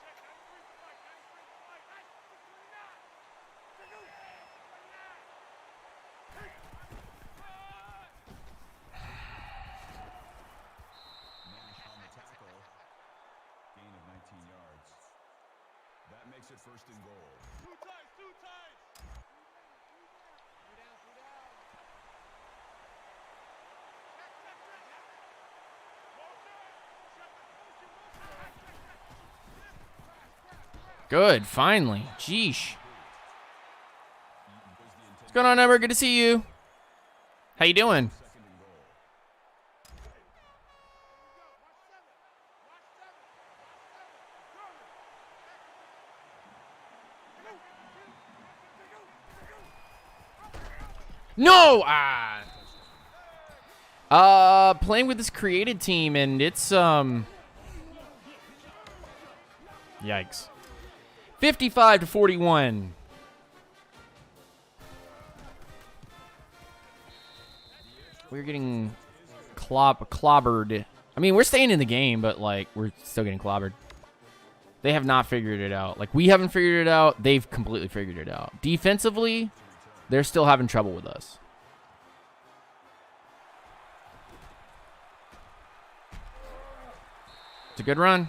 Good, finally. Jeesh. What's going on, Ember? Good to see you. How you doing? No! Playing with this created team, and it's, yikes. 55-41. We're getting clobbered. I mean, we're staying in the game, but, like, we're still getting clobbered. They have not figured it out. Like, we haven't figured it out. They've completely figured it out. Defensively, they're still having trouble with us. It's a good run.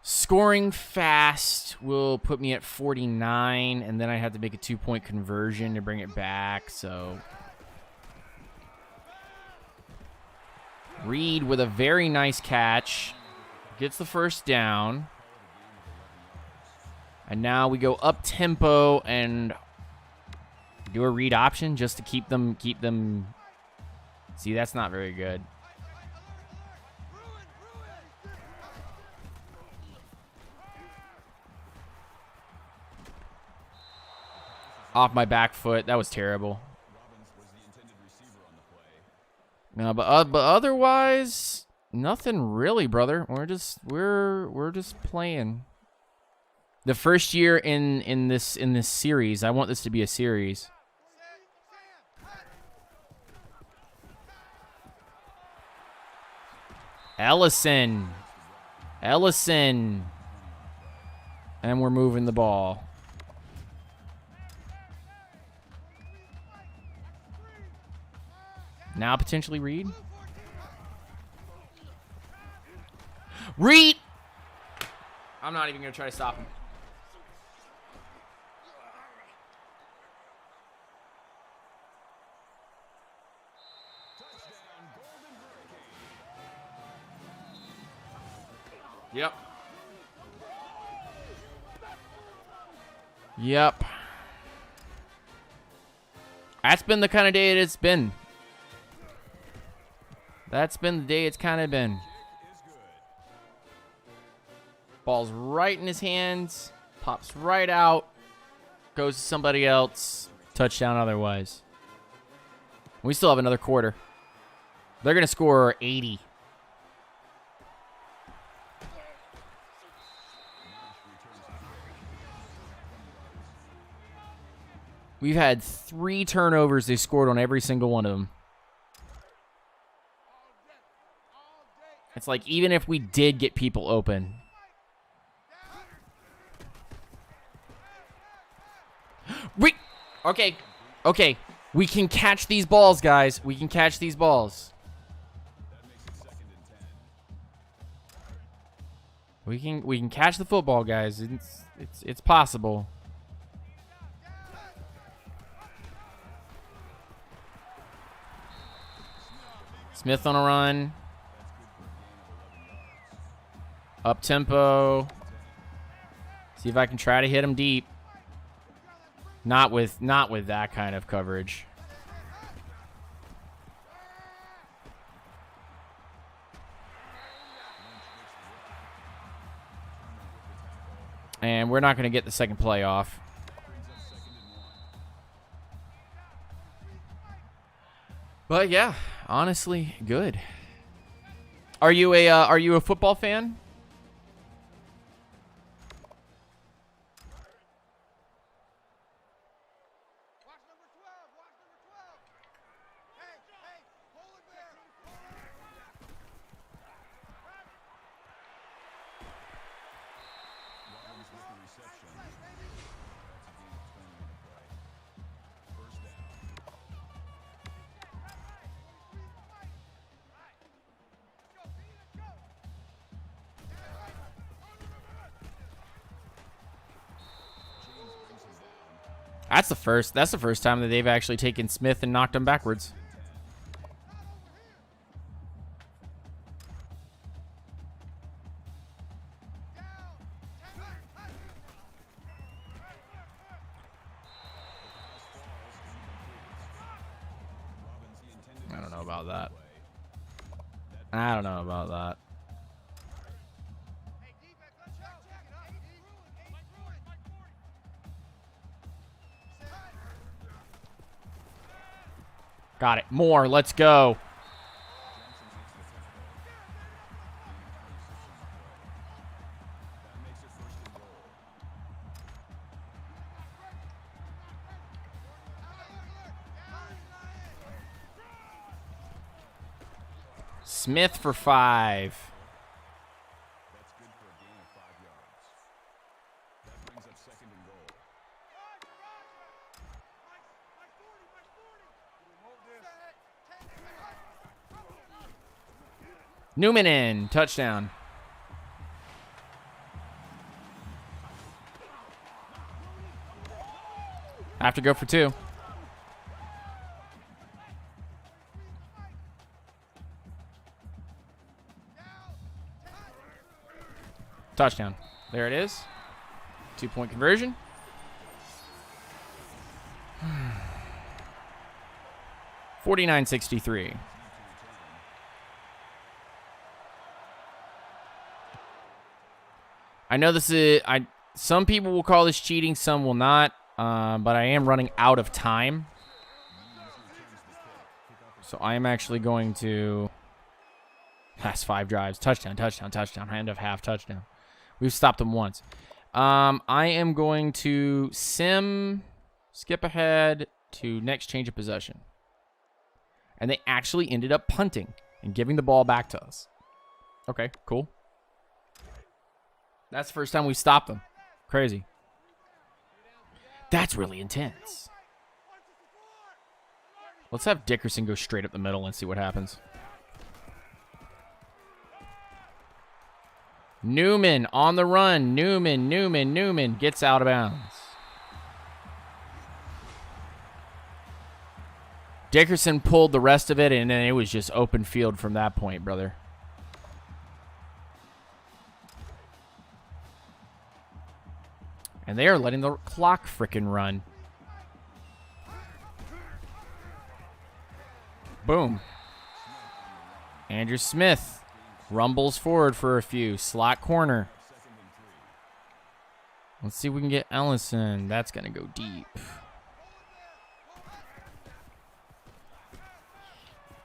Scoring fast will put me at 49, and then I have to make a 2-point conversion to bring it back, so. Reed with a very nice catch. Gets the first down. And now we go up tempo and do a read option just to keep them. See, that's not very good. Off my back foot. That was terrible. No, but otherwise, nothing really, brother. We're just playing. The first year in this series, I want this to be a series. Ellison. And we're moving the ball. Now potentially Reed. Reed! I'm not even going to try to stop him. Yep. That's been the kind of day it's been. That's been the day it's kind of been. Ball's right in his hands. Pops right out. Goes to somebody else. Touchdown otherwise. We still have another quarter. They're going to score 80. We've had 3 turnovers. They scored on every single one of them. It's like, even if we did get people open. Okay. We can catch these balls, guys. We can catch these balls. We can catch the football, guys. It's possible. Smith on a run. Up tempo. See if I can try to hit him deep. Not with that kind of coverage. And we're not going to get the second play off. But yeah, honestly, good. Are you a football fan? That's the first time that they've actually taken Smith and knocked him backwards. I don't know about that. I don't know about that. Got it. More. Let's go. Smith for 5. That's good for a gain of 5 yards. That brings up second and goal. Newman in. Touchdown. Have to go for 2. Touchdown. There it is. 2-point conversion. $49.63. I know this is some people will call this cheating, some will not. But I am running out of time. So I am actually going to pass 5 drives. Touchdown, touchdown, touchdown. End of half, touchdown. We've stopped them once. I am going to skip ahead to next change of possession. And they actually ended up punting and giving the ball back to us. Okay, cool. That's the first time we stopped them. Crazy. That's really intense. Let's have Dickerson go straight up the middle and see what happens. Newman on the run. Newman gets out of bounds. Dickerson pulled the rest of it, and then it was just open field from that point, brother. And they are letting the clock frickin' run. Boom. Andrew Smith rumbles forward for a few. Slot corner. Let's see if we can get Ellison. That's going to go deep.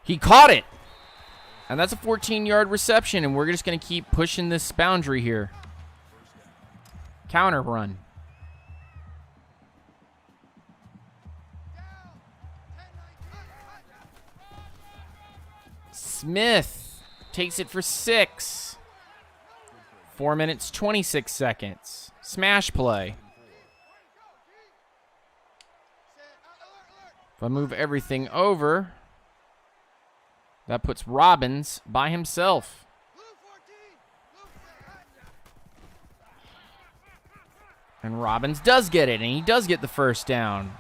He caught it. And that's a 14-yard reception, and we're just going to keep pushing this boundary here. Counter run. Smith takes it for 6. 4 minutes, 26 seconds. Smash play. If I move everything over, that puts Robbins by himself. And Robbins does get it, and he does get the first down.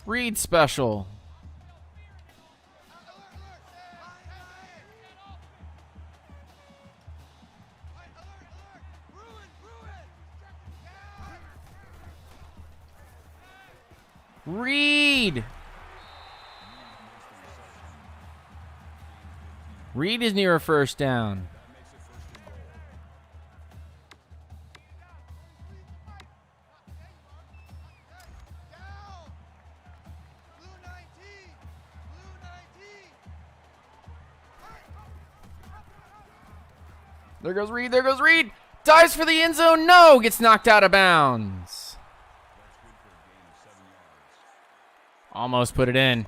Reed special. Reed. Reed is near a first down. There goes Reed. There goes Reed. Dives for the end zone. No. Gets knocked out of bounds. Almost put it in.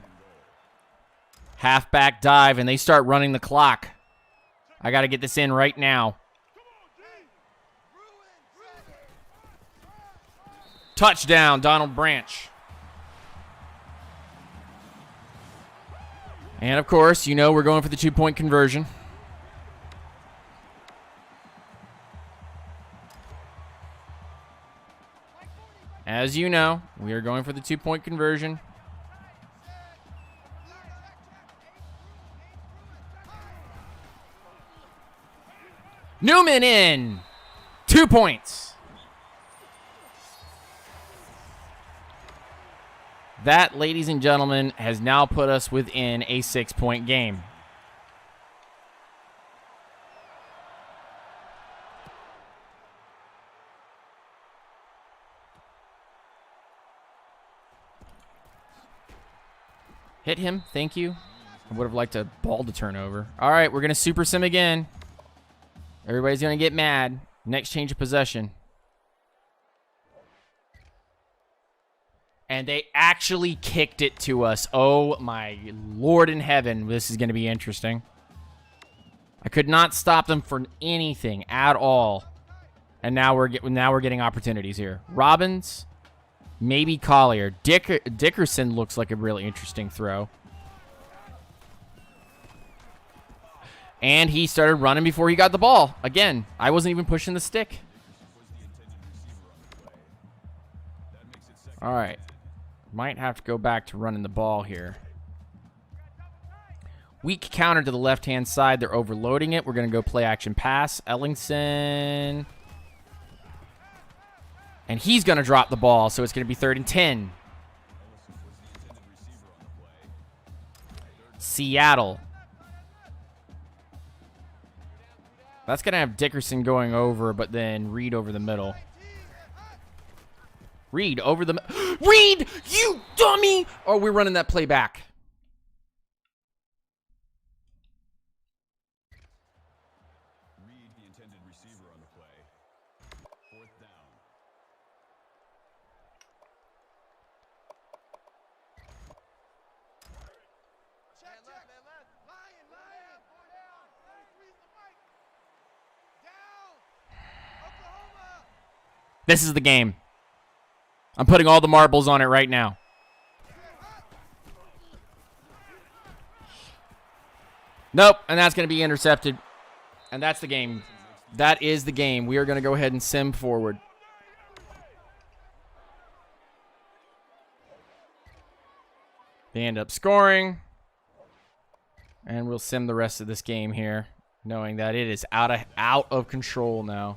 Halfback dive, and they start running the clock. I got to get this in right now. Touchdown, Donald Branch. And, of course, you know we're going for the 2-point conversion. As you know, we are going for the 2-point conversion. Newman in. 2 points. That, ladies and gentlemen, has now put us within a 6-point game. Hit him. Thank you. I would have liked a ball to turn over. All right, we're going to super sim again. Everybody's going to get mad. Next change of possession. And they actually kicked it to us. Oh, my Lord in heaven. This is going to be interesting. I could not stop them for anything at all. And now we're getting opportunities here. Robbins, maybe Collier. Dickerson looks like a really interesting throw. And he started running before he got the ball. Again, I wasn't even pushing the stick. All right. Might have to go back to running the ball here. Weak counter to the left-hand side. They're overloading it. We're going to go play action pass. Ellingson. And he's going to drop the ball, so it's going to be 3rd and 10. Seattle. That's going to have Dickerson going over, but then Reed over the middle. Reed over the... Reed, you dummy! Oh, we're running that play back. Reed, the intended receiver on the play. 4th down. This is the game. I'm putting all the marbles on it right now. Nope, and that's going to be intercepted. And that's the game. That is the game. We are going to go ahead and sim forward. They end up scoring. And we'll sim the rest of this game here, knowing that it is out of control now.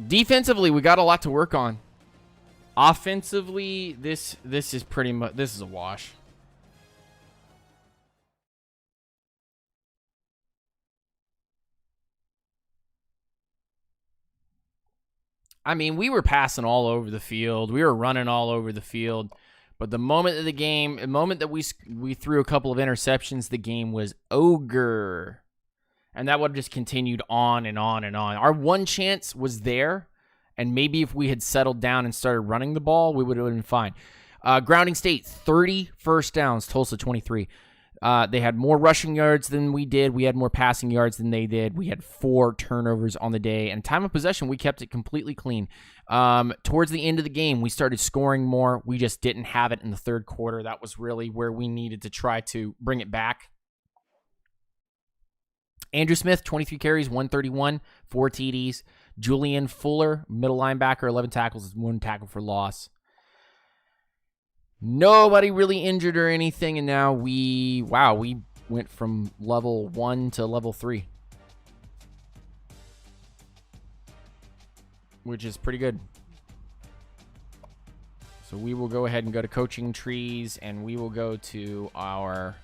Defensively, we got a lot to work on. Offensively, this is pretty much, this is a wash. I mean, we were passing all over the field. We were running all over the field. But the moment of the game, the moment that we threw a couple of interceptions, the game was ogre. And that would have just continued on and on and on. Our one chance was there. And maybe if we had settled down and started running the ball, we would have been fine. Grounding State, 30 first downs. Tulsa, 23. They had more rushing yards than we did. We had more passing yards than they did. We had 4 turnovers on the day. And time of possession, we kept it completely clean. Towards the end of the game, we started scoring more. We just didn't have it in the third quarter. That was really where we needed to try to bring it back. Andrew Smith, 23 carries, 131, 4 TDs. Julian Fuller, middle linebacker, 11 tackles, 1 tackle for loss. Nobody really injured or anything, and now we went from level 1 to level 3. Which is pretty good. So we will go ahead and go to coaching trees, and we will go to our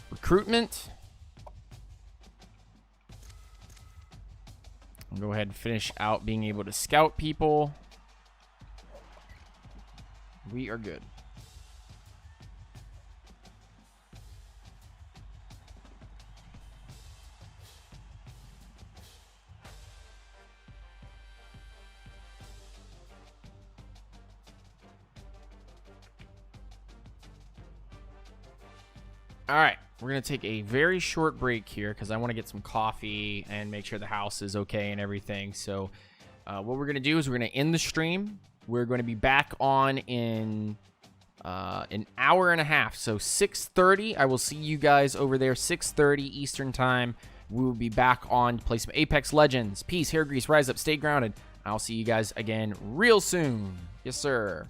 recruitment. We'll go ahead and finish out being able to scout people. We are good. All right, we're going to take a very short break here because I want to get some coffee and make sure the house is okay and everything. So what we're going to do is we're going to end the stream. We're going to be back on in an hour and a half. So 6:30, I will see you guys over there, 6:30 Eastern time. we will be back on to play some Apex Legends. Peace, hair grease, rise up, stay grounded. I'll see you guys again real soon. Yes, sir.